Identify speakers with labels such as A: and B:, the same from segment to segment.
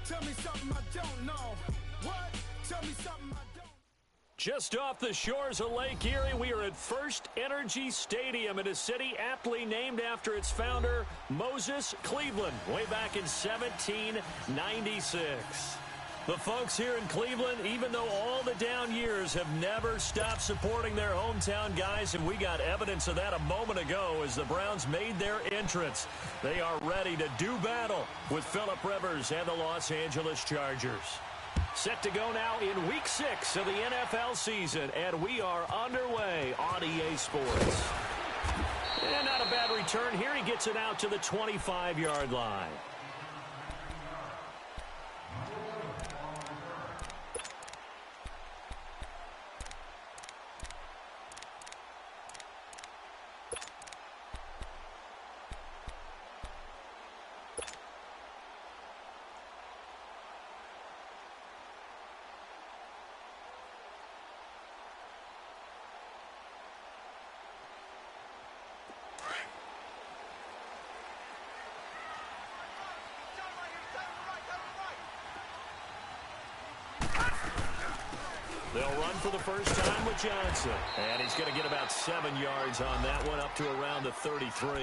A: Tell me something I don't know. What? Tell me something I don't.
B: Just off the shores of Lake Erie, we are at First Energy Stadium in a city aptly named after its founder, Moses Cleveland, way back in 1796. The folks here in Cleveland, even though all the down years, have never stopped supporting their hometown guys, and we got evidence of that a moment ago as the Browns made their entrance. They are ready to do battle with Phillip Rivers and the Los Angeles Chargers. Set to go now in Week 6 of the NFL season, and we are underway on EA Sports. And not a bad return here. He gets it out to the 25-yard line. They'll run for the first time with Johnson. And he's going to get about 7 yards on that one, up to around the 33.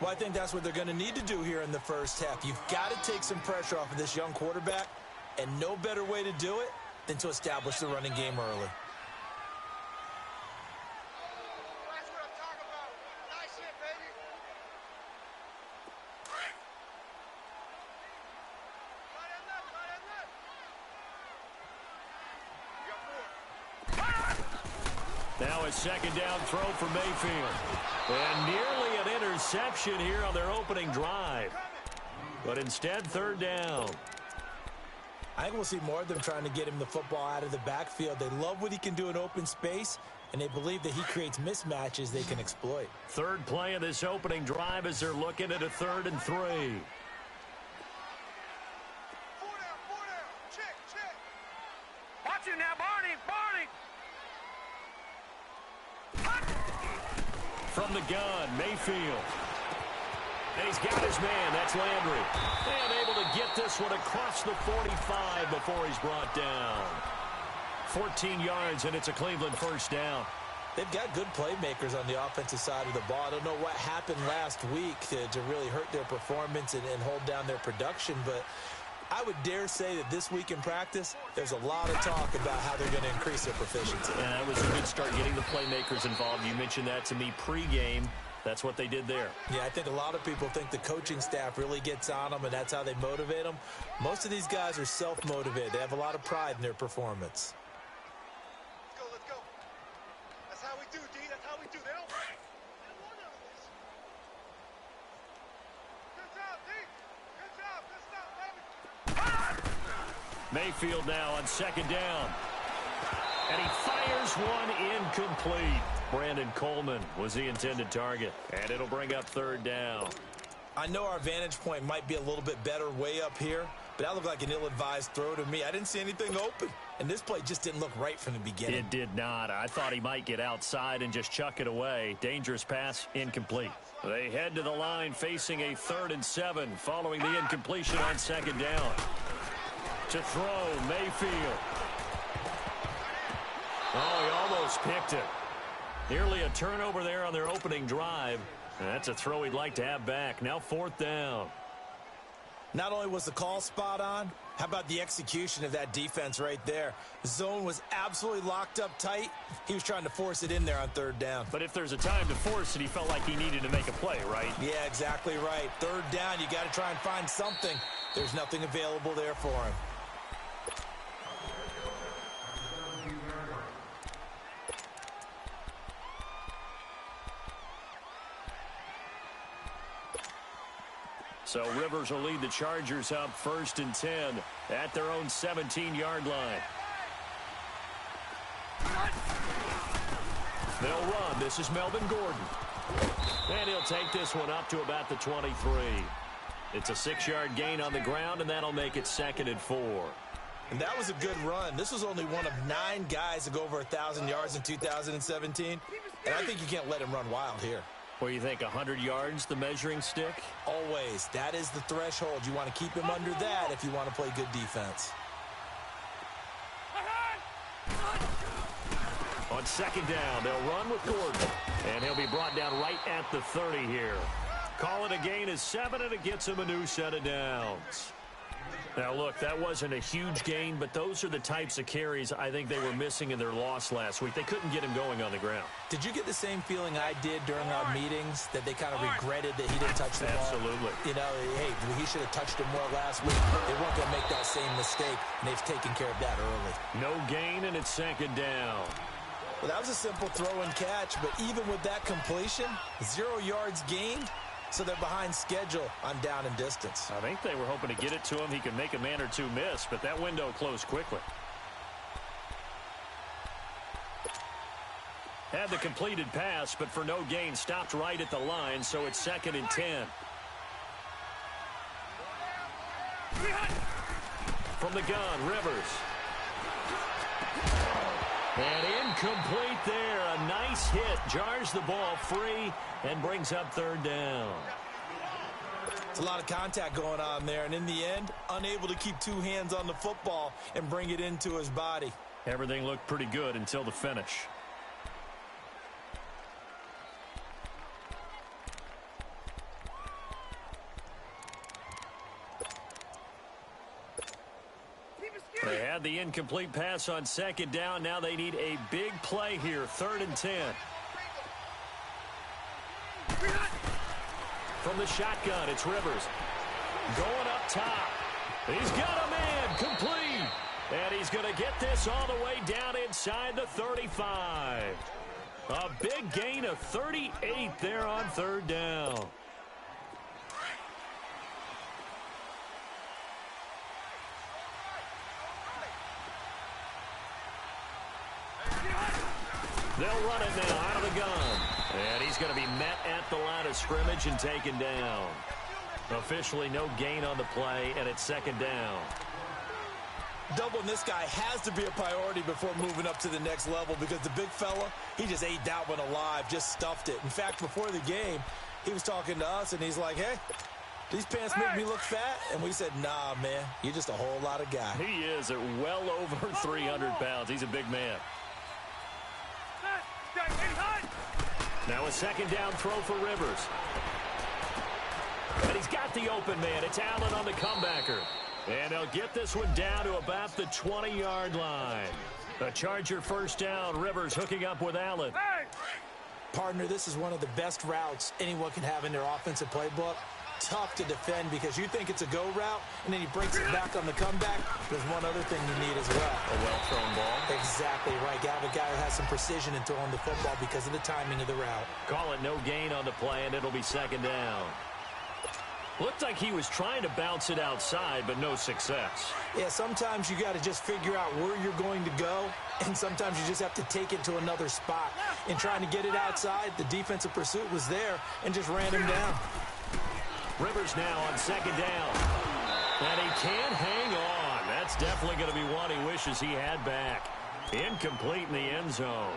C: Well, I think that's what they're going to need to do here in the first half. You've got to take some pressure off of this young quarterback, and no better way to do it than to establish the running game early.
A: That's what I'm talking about. Nice hit, baby.
B: Now a second down throw for Mayfield. And nearly an interception here on their opening drive. But instead, third down.
C: I think we'll see more of them trying to get him the football out of the backfield. They love what he can do in open space, and they believe that he creates mismatches they can exploit.
B: Third play of this opening drive as they're looking at a 3rd and 3.
A: Watch it now, Barney.
B: From the gun, Mayfield. And he's got his man. That's Landry. And able to get this one across the 45 before he's brought down. 14 yards, and it's a Cleveland first down.
C: They've got good playmakers on the offensive side of the ball. I don't know what happened last week to really hurt their performance and hold down their production, but I would dare say that this week in practice, there's a lot of talk about how they're going to increase their proficiency.
B: And that was a good start getting the playmakers involved. You mentioned that to me pregame. That's what they did there.
C: Yeah, I think a lot of people think the coaching staff really gets on them, and that's how they motivate them. Most of these guys are self-motivated. They have a lot of pride in their performance.
A: Let's go. That's how we do, D. That's how we do. They don't...
B: Mayfield now on second down. And he fires one incomplete. Brandon Coleman was the intended target. And it'll bring up third down.
C: I know our vantage point might be a little bit better way up here, but that looked like an ill-advised throw to me. I didn't see anything open, and this play just didn't look right from the beginning.
B: It did not. I thought he might get outside and just chuck it away. Dangerous pass, incomplete. They head to the line facing a 3rd and 7 following the incompletion on second down. To throw, Mayfield. Oh, he almost picked it. Nearly a turnover there on their opening drive. And that's a throw he'd like to have back. Now 4th down.
C: Not only was the call spot on, how about the execution of that defense right there? The zone was absolutely locked up tight. He was trying to force it in there on 3rd down.
B: But if there's a time to force it, he felt like he needed to make a play, right?
C: Yeah, exactly right. 3rd down, you got to try and find something. There's nothing available there for him.
B: So Rivers will lead the Chargers up 1st and 10 at their own 17-yard line. They'll run. This is Melvin Gordon. And he'll take this one up to about the 23. It's a 6-yard gain on the ground, and that'll make it 2nd and 4.
C: And that was a good run. This was only one of 9 guys to go over 1,000 yards in 2017. And I think you can't let him run wild here.
B: What do you think, 100 yards, the measuring stick?
C: Always. That is the threshold. You want to keep him under that if you want to play good defense.
B: On second down, they'll run with Gordon. And he'll be brought down right at the 30 here. Call it a gain of 7, and it gets him a new set of downs. Now, look, that wasn't a huge gain, but those are the types of carries I think they were missing in their loss last week. They couldn't get him going on the ground.
C: Did you get the same feeling I did during our meetings, that they kind of regretted that he didn't touch the ball?
B: Absolutely.
C: You know, hey, he should have touched it more last week. They weren't going to make that same mistake, and they've taken care of that early.
B: No gain, and it's second down.
C: Well, that was a simple throw and catch, but even with that completion, 0 yards gained, so they're behind schedule on down and distance.
B: I think they were hoping to get it to him. He could make a man or two miss, but that window closed quickly. Had the completed pass, but for no gain, stopped right at the line, so it's 2nd and 10. From the gun, Rivers. And incomplete there. A nice hit. Jars the ball free and brings up 3rd down.
C: It's a lot of contact going on there, and in the end, unable to keep 2 hands on the football and bring it into his body.
B: Everything looked pretty good until the finish. They had the incomplete pass on second down. Now they need a big play here. 3rd and 10. From the shotgun, it's Rivers. Going up top. He's got a man. Complete. And he's going to get this all the way down inside the 35. A big gain of 38 there on 3rd down. They'll run it now out of the gun. And he's going to be met at the line of scrimmage and taken down. Officially no gain on the play, and it's 2nd down.
C: Doubling this guy has to be a priority before moving up to the next level, because the big fella, he just ate that one alive, just stuffed it. In fact, before the game, he was talking to us, and he's like, hey, these pants make me look fat? And we said, nah, man, you're just a whole lot of guy.
B: He is at well over 300 pounds. He's a big man. Now a 2nd down throw for Rivers. And he's got the open man. It's Allen on the comebacker. And they'll get this one down to about the 20-yard line. A Charger 1st down. Rivers hooking up with Allen.
C: Partner, this is one of the best routes anyone can have in their offensive playbook. Tough to defend because you think it's a go route, and then he breaks it back on the comeback. There's one other thing you need as well.
B: A well-thrown ball.
C: Exactly right. You have a guy who has some precision in throwing the football because of the timing of the route.
B: Call it no gain on the play, and it'll be 2nd down. Looked like he was trying to bounce it outside, but no success.
C: Yeah, sometimes you got to just figure out where you're going to go, and sometimes you just have to take it to another spot. In trying to get it outside, the defensive pursuit was there and just ran him down.
B: Rivers now on 2nd down. And he can't hang on. That's definitely going to be one he wishes he had back. Incomplete in the end zone.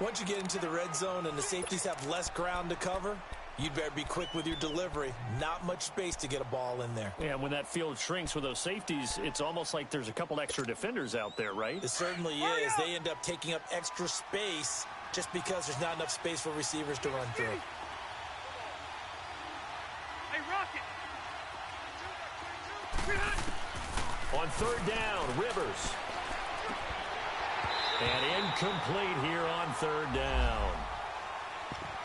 C: Once you get into the red zone and the safeties have less ground to cover, you'd better be quick with your delivery. Not much space to get a ball in there.
B: Yeah, when that field shrinks with those safeties, it's almost like there's a couple extra defenders out there, right?
C: It certainly is. They end up taking up extra space just because there's not enough space for receivers to run through.
B: On 3rd down, Rivers. And incomplete here on 3rd down.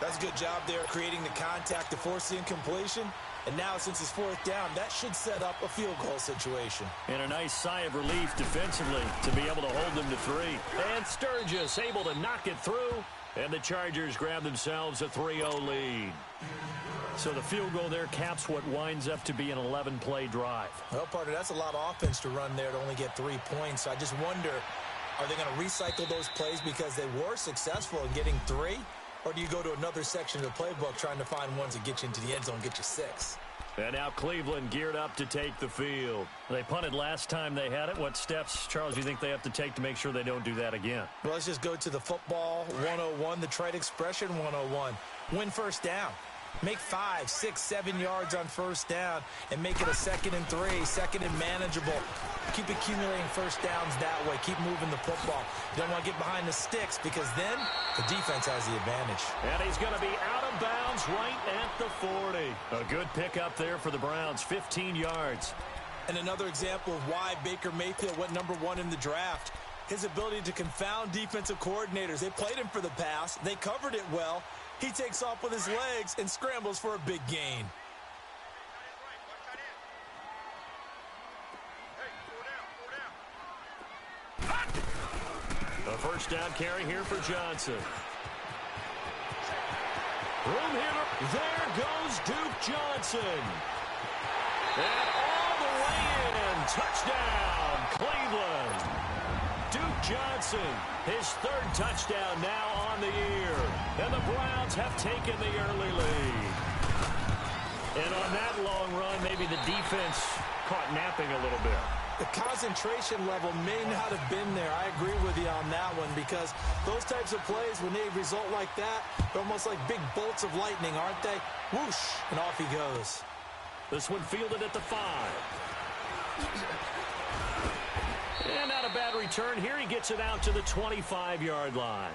C: That's a good job there creating the contact to force the incompletion. And now, since it's 4th down, that should set up a field goal situation.
B: And a nice sigh of relief defensively to be able to hold them to 3. And Sturgis able to knock it through. And the Chargers grab themselves a 3-0 lead. So the field goal there caps what winds up to be an 11-play drive.
C: Well, partner, that's a lot of offense to run there to only get 3 points. So I just wonder, are they going to recycle those plays because they were successful in getting 3? Or do you go to another section of the playbook trying to find ones that get you into the end zone and get you 6?
B: And now Cleveland geared up to take the field. They punted last time they had it. What steps, Charles, do you think they have to take to make sure they don't do that again?
C: Well, let's just go to the football 101, the trite expression 101. Win first down. Make 5, 6, 7 yards on first down and make it a 2nd and 3, 2nd and manageable. Keep accumulating first downs that way. Keep moving the football. You don't want to get behind the sticks because then the defense has the advantage.
B: And he's going to be out of bounds right at the 40. A good pickup there for the Browns, 15 yards.
C: And another example of why Baker Mayfield went #1 in the draft. His ability to confound defensive coordinators. They played him for the pass. They covered it well. He takes off with his legs and scrambles for a big gain.
B: A first down carry here for Johnson. Room here. There goes Duke Johnson. And all the way in. Touchdown, Cleveland. Duke Johnson, his 3rd touchdown now on the year. And the Browns have taken the early lead. And on that long run, maybe the defense caught napping a little bit.
C: The concentration level may not have been there. I agree with you on that one because those types of plays, when they result like that, they're almost like big bolts of lightning, aren't they? Whoosh, and off he goes.
B: This one fielded at the 5. And not a bad return. Here he gets it out to the 25-yard line.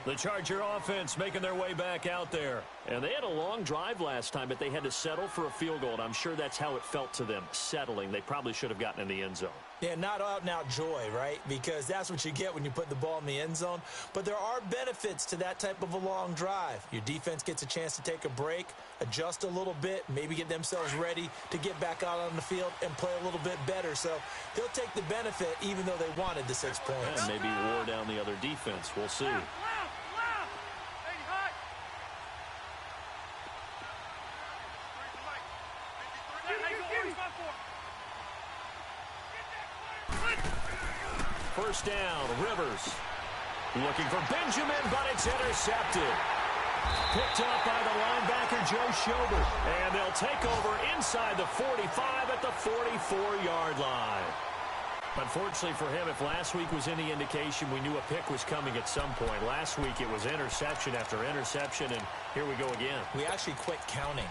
B: The Charger offense making their way back out there. And they had a long drive last time, but they had to settle for a field goal. And I'm sure that's how it felt to them, settling. They probably should have gotten in the end zone.
C: Yeah, not out-and-out joy, right? Because that's what you get when you put the ball in the end zone. But there are benefits to that type of a long drive. Your defense gets a chance to take a break, adjust a little bit, maybe get themselves ready to get back out on the field and play a little bit better. So they'll take the benefit even though they wanted the 6 points.
B: And maybe wore down the other defense. We'll see. First down, Rivers. Looking for Benjamin, but it's intercepted. Picked up by the linebacker, Joe Schobert. And they'll take over inside the 45 at the 44-yard line. Unfortunately for him, if last week was any indication, we knew a pick was coming at some point. Last week it was interception after interception, and here we go again.
C: We actually quit counting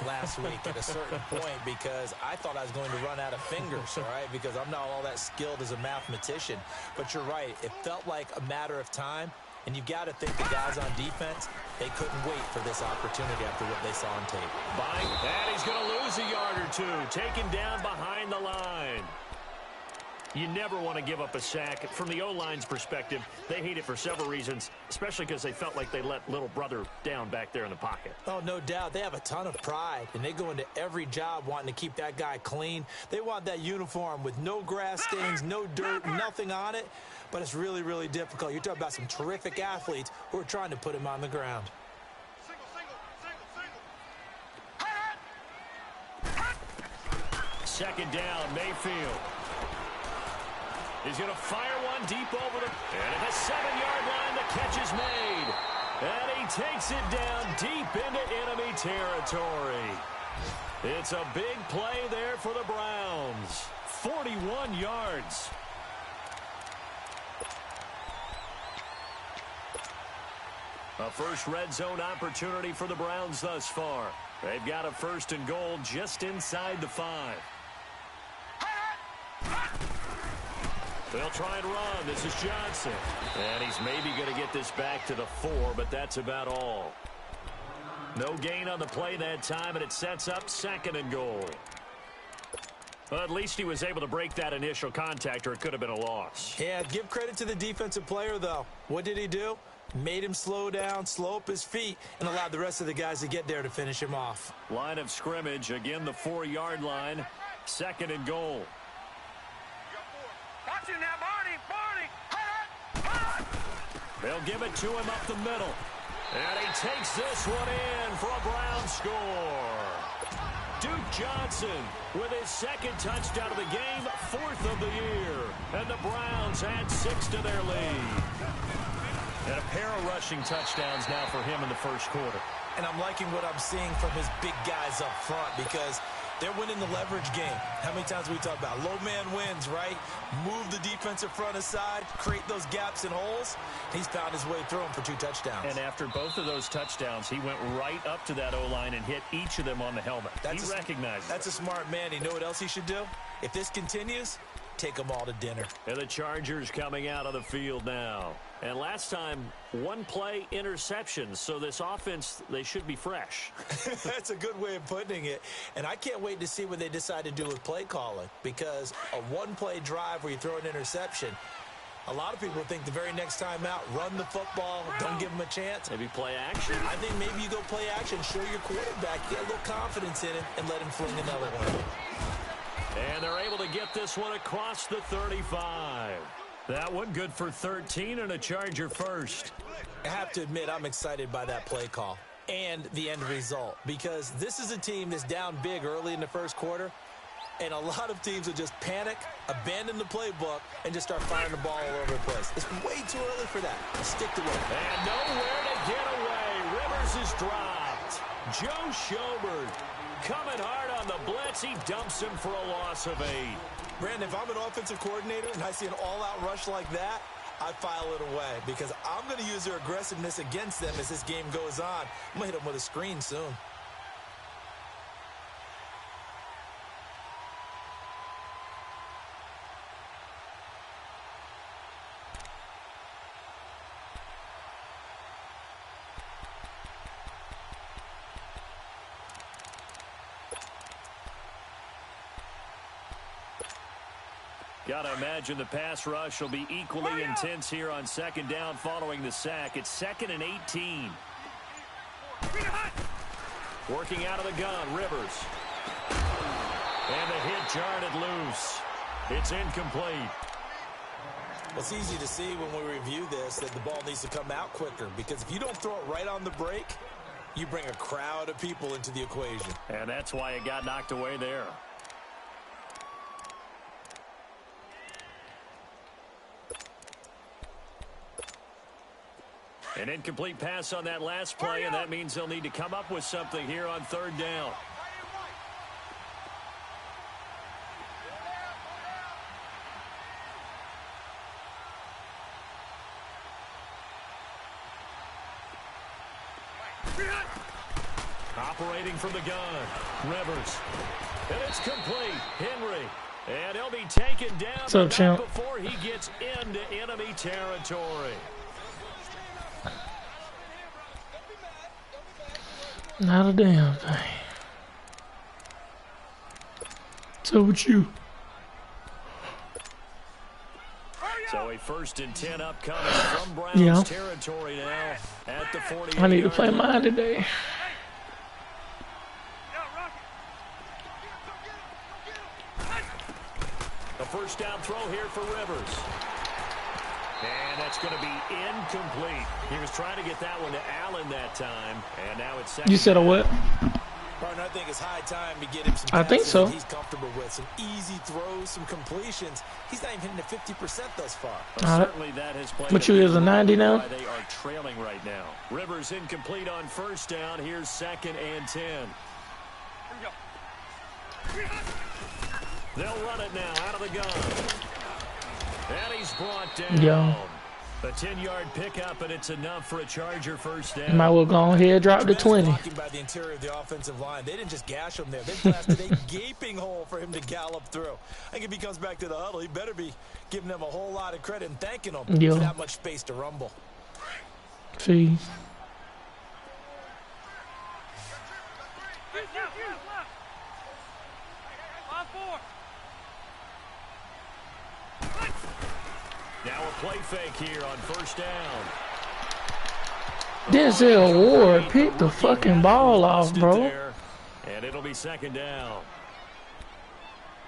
C: last week at a certain point because I thought I was going to run out of fingers, all right, because I'm not all that skilled as a mathematician. But you're right. It felt like a matter of time, and you've got to think the guys on defense, they couldn't wait for this opportunity after what they saw on tape.
B: And he's going to lose a yard or two, taken down behind the line. You never want to give up a sack. From the O-line's perspective, they hate it for several reasons, especially because they felt like they let little brother down back there in the pocket.
C: Oh, no doubt. They have a ton of pride, and they go into every job wanting to keep that guy clean. They want that uniform with no grass stains, no dirt, nothing on it, but it's really, really difficult. You're talking about some terrific athletes who are trying to put him on the ground.
B: Second down, Mayfield. He's going to fire one deep over the... And at the 7-yard line, the catch is made. And he takes it down deep into enemy territory. It's a big play there for the Browns. 41 yards. A first red zone opportunity for the Browns thus far. They've got a 1st and goal just inside the 5. They'll try and run. This is Johnson. And he's maybe going to get this back to the 4, but that's about all. No gain on the play that time, and it sets up 2nd and goal. Well, at least he was able to break that initial contact, or it could have been a loss.
C: Yeah, give credit to the defensive player, though. What did he do? Made him slow down, slow up his feet, and allowed the rest of the guys to get there to finish him off.
B: Line of scrimmage, again the 4-yard line. 2nd and goal.
A: Watch him now, Barney!
B: They'll give it to him up the middle. And he takes this one in for a Brown score. Duke Johnson with his 2nd touchdown of the game, 4th of the year. And the Browns add 6 to their lead. And a pair of rushing touchdowns now for him in the 1st quarter.
C: And I'm liking what I'm seeing from his big guys up front because They're winning the leverage game. How many times we talk about low man wins, right? Move the defensive front aside, create those gaps and holes. He's found his way through them for 2 touchdowns.
B: And after both of those touchdowns, he went right up to that O-line and hit each of them on the helmet. He recognized
C: That's a smart man. You know what else he should do? If this continues, take them all to dinner.
B: And the Chargers coming out of the field now. And last time, 1-play interception. So this offense, they should be fresh.
C: That's a good way of putting it. And I can't wait to see what they decide to do with play calling. Because a 1-play drive where you throw an interception, a lot of people think the very next time out, run the football, don't give them a chance.
B: Maybe play action.
C: I think maybe you go play action, show your quarterback, get a little confidence in him, and let him fling another one.
B: And they're able to get this one across the 35. That one good for 13 and a Charger first.
C: I have to admit, I'm excited by that play call and the end result, because this is a team that's down big early in the first quarter, and a lot of teams will just panic, abandon the playbook, and just start firing the ball all over the place. It's way too early for that. Stick to it.
B: And nowhere to get away. Rivers is dropped. Joe Schobert coming hard on the blitz. He dumps him for a loss of 8.
C: Brandon, if I'm an offensive coordinator and I see an all-out rush like that, I file it away, because I'm going to use their aggressiveness against them as this game goes on. I'm going to hit them with a screen soon.
B: Got to imagine the pass rush will be equally intense here on second down following the sack. It's 2nd and 18. Working out of the gun, Rivers. And the hit jarred it loose. It's incomplete.
C: Well, it's easy to see when we review this that the ball needs to come out quicker, because if you don't throw it right on the break, you bring a crowd of people into the equation.
B: And that's why it got knocked away there. An incomplete pass on that last play, and that means they'll need to come up with something here on 3rd down. Operating from the gun, Rivers. And it's complete. Henry. And he'll be taken down before he gets into enemy territory.
D: Not a damn thing. So with you.
B: So a 1st and 10 upcoming from Browns territory now at the 40.
D: I need to play mine today.
B: A 1st down throw here for Rivers. And that's going to be incomplete. He was trying to get that one to Allen that time. And now it's 2nd.
D: You said a what?
C: Partner, I think it's high time to get him some
D: I think so.
C: He's comfortable with some easy throws, some completions. He's not even hitting the 50% thus far.
B: Well, certainly that has played.
D: But you is a 90 now?
B: They are trailing right now. Rivers incomplete on 1st down. Here's 2nd and 10. They'll run it now out of the gun. And he's brought down.
D: Yeah.
B: A 10-yard pickup, and it's enough for a Charger 1st down.
D: Might well go ahead, drop to 20.
C: Blocking by the interior of the offensive line. They didn't just gash him there. They blasted a gaping hole for him to gallop through. I think if he comes back to the huddle, he better be giving them a whole lot of credit and thanking them for that much space to rumble.
D: See.
B: Now a play fake here on 1st down.
D: Denzel Ward picked the fucking ball off, bro.
B: And it'll be 2nd down.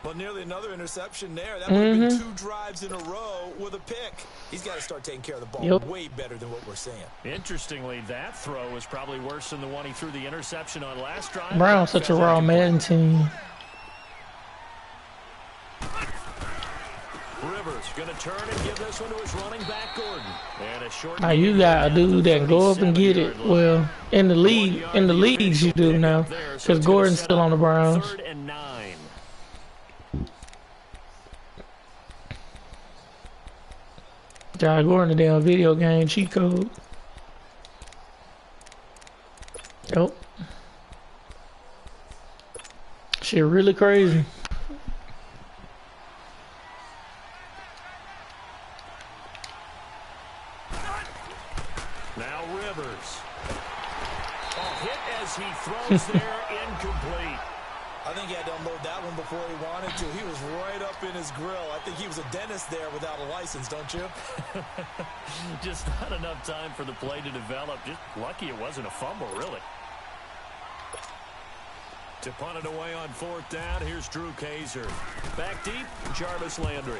C: Well, nearly another interception there. That would have been 2 drives in a row with a pick. He's got to start taking care of the ball way better than what we're seeing.
B: Interestingly, that throw was probably worse than the one he threw the interception on last drive.
D: Brown's such a raw Madden team.
B: Rivers going to turn and give this one to his running back, Gordon. And a short
D: Now you got a dude that can go up and get it. Well, in the leagues you do now, because Gordon's still on the Browns.
B: 3rd and 9.
D: Josh Gordon, the damn video game cheat code. Yep. Shit really crazy.
B: Now Rivers. A hit as he throws there, incomplete.
C: I think he had to unload that one before he wanted to. He was right up in his grill. I think he was a dentist there without a license, don't you?
B: Just not enough time for the play to develop. Just lucky it wasn't a fumble, really. To punt it away on 4th down, here's Drew Kaiser. Back deep, Jarvis Landry.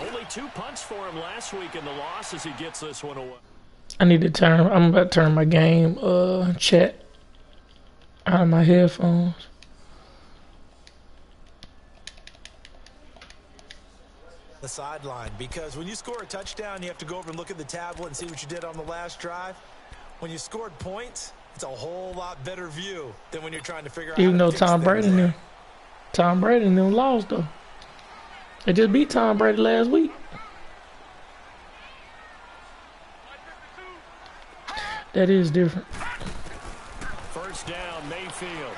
B: Only 2 punts for him last week in the loss as he gets this one away.
D: I need to turn. I'm about to turn my game chat out of my headphones.
C: The sideline, because when you score a touchdown, you have to go over and look at the tablet and see what you did on the last drive. When you scored points, it's a whole lot better view than when you're trying to figure out.
D: Even though Tom Brady lost though. They just beat Tom Brady last week. That is different.
B: 1st down, Mayfield.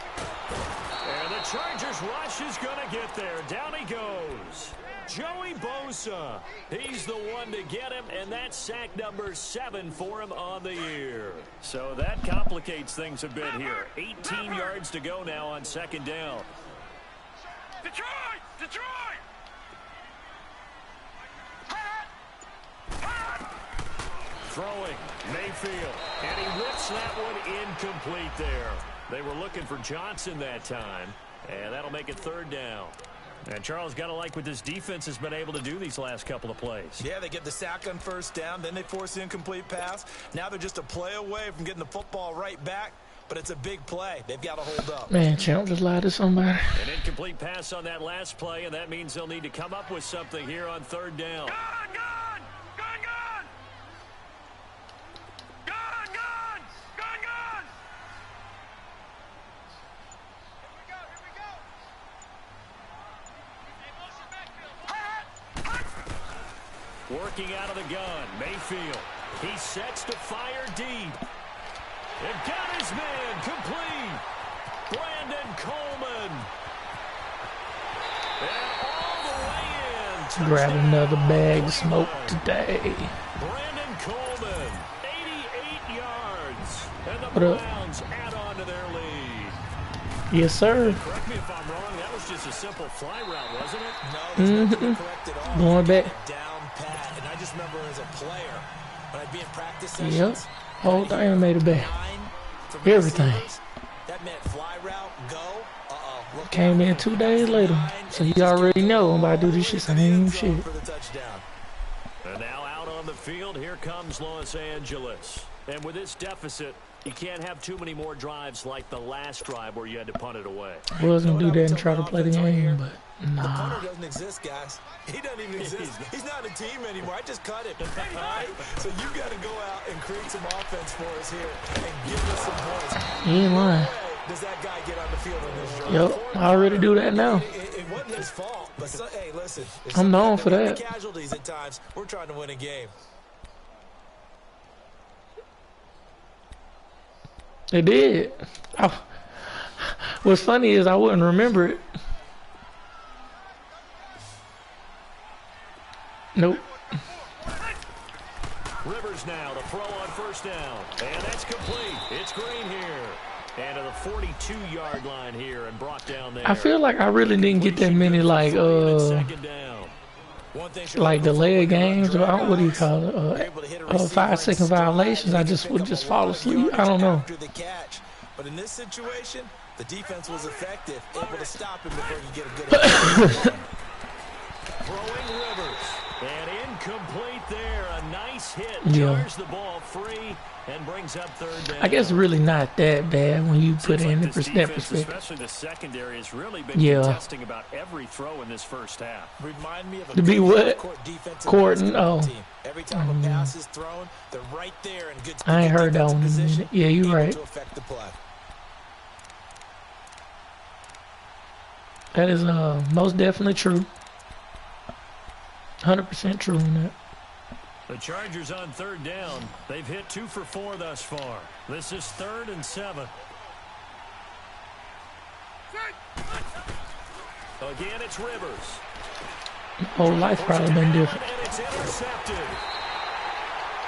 B: And the Chargers rush is going to get there. Down he goes. Joey Bosa. He's the one to get him, and that's sack number 7 for him on the year. So that complicates things a bit here. 18 yards to go now on 2nd down. Detroit! Throwing, Mayfield, and he whips that one incomplete there. They were looking for Johnson that time, and that'll make it 3rd down. And Charles, got to like what this defense has been able to do these last couple of plays.
C: Yeah, they get the sack on 1st down, then they force the incomplete pass. Now they're just a play away from getting the football right back, but it's a big play. They've got to hold up.
D: Man, Champ just lied to somebody.
B: An incomplete pass on that last play, and that means they'll need to come up with something here on 3rd down. Working out of the gun, Mayfield. He sets to fire deep. And got his man complete. Brandon Coleman. And all the way in.
D: Grab another bag of smoke today.
B: Brandon Coleman, 88 yards. And the
D: What
B: Browns add on to their lead.
D: Yes, sir.
B: Correct me if I'm wrong, that was just a simple fly route, wasn't it?
C: No, there's nothing correct at all.
D: Going back.
C: Down pat, and I just remember as a player, when I'd be in practice
D: Yep.
C: sessions,
D: Whole thing made it back.
C: 9 from
D: Everything.
C: receivers, that meant fly route, go. Look
D: Came
C: out.
D: in 2 days later.
C: 9,
D: So
C: and
D: you
C: just
D: already
C: get
D: know
C: all
D: I'm about to do
C: the
D: this
C: way
D: shit
C: to the end
D: same
C: zone
D: shit.
C: for the touchdown.
B: And now out on the field, here comes Los Angeles. And with this deficit, you can't have too many more drives like the last drive where you had to punt it away.
D: I was gonna do that and try to play the game, but
C: The
D: nah.
C: punter doesn't exist, guys. He doesn't even exist. He's not a team anymore. I just cut him. All right? So you got to go out and create some offense for us here and give us some points.
D: He ain't lying.
C: Does that guy get on the field on this drive?
D: Yep, I already do that now.
C: It wasn't his fault. But hey, listen. if
D: I'm known
C: some
D: for
C: have
D: that.
C: Casualties at times. We're trying to win a game.
D: They did. What's funny is I wouldn't remember it. Nope.
B: Rivers now to throw on 1st down. And that's complete. It's Green here. And to the 42-yard line here and brought down there.
D: I feel like I really didn't get that many like delayed games or what do you call it? 5-second violations. I just would just fall asleep. I don't know.
C: After the catch. But in this situation, the defense was effective, able to stop him before he could get a good
B: Throwing Rivers. And Incomplete there. A nice hit.
D: Yeah.
B: Jars the ball free and brings up third down.
D: I guess really not that bad when you put it in
B: Seems like
D: that
B: this defense,
D: perspective.
B: especially the secondary, has really been
D: Yeah.
B: contesting about every throw in this first half.
C: Remind me of a
D: To be
C: good
D: what?
C: court defensive
D: Court,
C: basketball
D: oh.
C: team. Every time a pass is thrown, they're right there in good
D: I ain't heard that
C: defensive
D: one in a
C: position,
D: minute. Yeah, you
C: able
D: right.
C: to affect the play.
D: That is most definitely true. 100% true in that.
B: The Chargers on third down. They've hit 2 for 4 thus far. This is 3rd and 7. Again, it's Rivers.
D: Whole life probably been different.
B: And it's intercepted.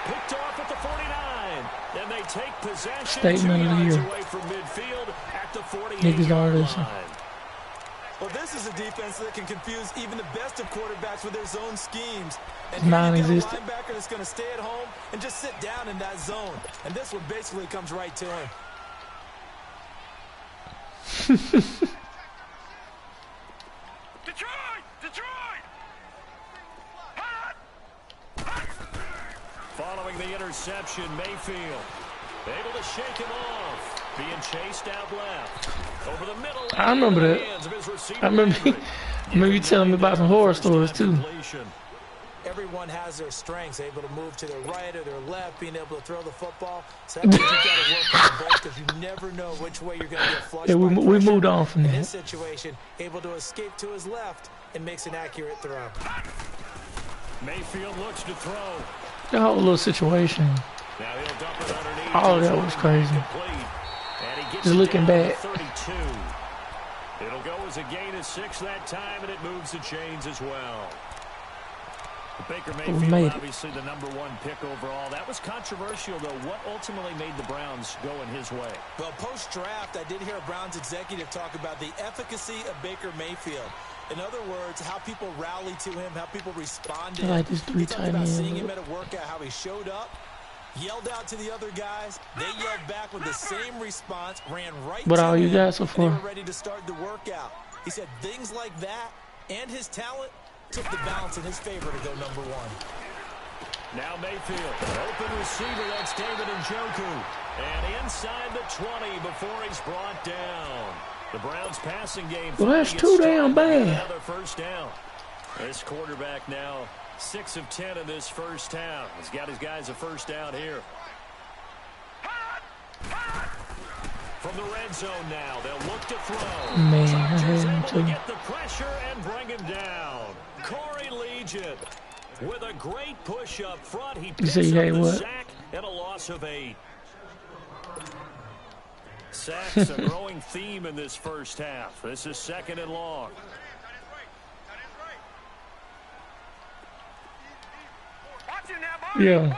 B: Picked off at the 49. And they take possession
D: Statement
B: 2
D: of the
B: yards
D: year.
B: away from midfield at the
D: Niggas
B: 48-yard
D: are this.
B: line.
C: Well, this is a defense that can confuse even the best of quarterbacks with their zone schemes. And
D: Non-existent.
C: you got a linebacker that's going to stay at home and just sit down in that zone. And this one basically comes right to him.
A: Detroit!
B: Following the interception, Mayfield able to shake him off. Being chased out left. Over the middle.
D: I remember that.
B: Hands of his receiver,
D: I remember you telling me about some horror stories too.
B: completion.
C: Everyone has their strengths, able to move to their right or their left, being able to throw the football. So that means you've got to work on both because you never know which way you're going to get flushed
D: Yeah,
C: by
D: we
C: pressure.
D: moved on from
C: In
D: that.
C: this situation, able to escape to his left and makes an accurate throw.
B: Mayfield looks to throw.
D: The whole little situation.
B: Now he'll dump it underneath.
D: All of that was crazy.
B: Complete. And he gets
D: Just
B: it
D: looking
B: down to
D: back.
B: 32. It'll go as a gain of 6 that time, and it moves the chains as well. Baker Mayfield,
D: made it.
B: obviously the #1 pick overall. That was controversial, though. What ultimately made the Browns go in his way?
C: Well, post-draft, I did hear a Browns executive talk about the efficacy of Baker Mayfield. In other words, how people rally to him, how people respond to
D: I
C: him.
D: like this
C: He
D: 3
C: talked
D: tight
C: about
D: end
C: seeing him
D: look.
C: at a workout, how he showed up, yelled out to the other guys. They yelled back with the same response, ran right
D: What
C: to
D: all you
C: him,
D: got so
C: and
D: far?
C: they were ready to start the workout. He said things like that and his talent took the balance in his favor to go #1.
B: Now Mayfield, open receiver, that's David Njoku. And inside the 20 before he's brought down. The Browns passing game.
D: Well, that's
B: finally
D: too
B: gets
D: damn
B: started.
D: bad.
B: Another first down. This quarterback now 6 of 10 in this first half. He's got his guys a first down here. From the red zone now, they'll look to throw.
D: Man, I
B: Chargers
D: heard him
B: able to
D: too.
B: get the pressure and bring him down. Corey Legion with a great push up front. He picks
D: say,
B: up
D: hey,
B: the
D: what?
B: sack and a loss of 8. Sacks a growing theme in this first half. This is 2nd and long.
D: Yeah.